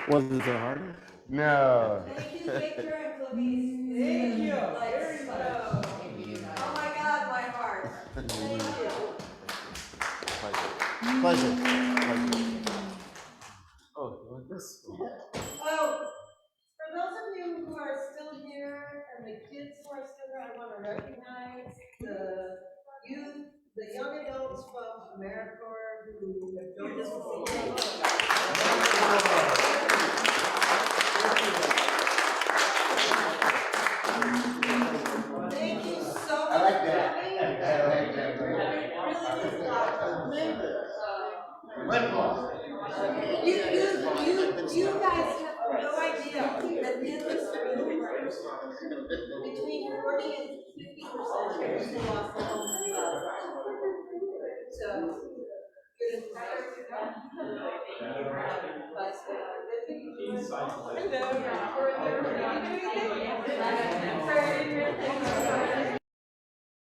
Was it so hard? No. Thank you, Victor and Clovice. Thank you. Very much. Oh my God, my heart. Thank you. Pleasure. Oh, you want this? Oh, for those of you who are still here and the kids who are still here, I want to recognize the youth, the young adults from AmeriCorps who have joined us this evening. Thank you so much. I like that. for coming. I like that. You guys have no idea that in this room, between 40 and 50% of people who lost their homes in the other. So, good entire but, hello.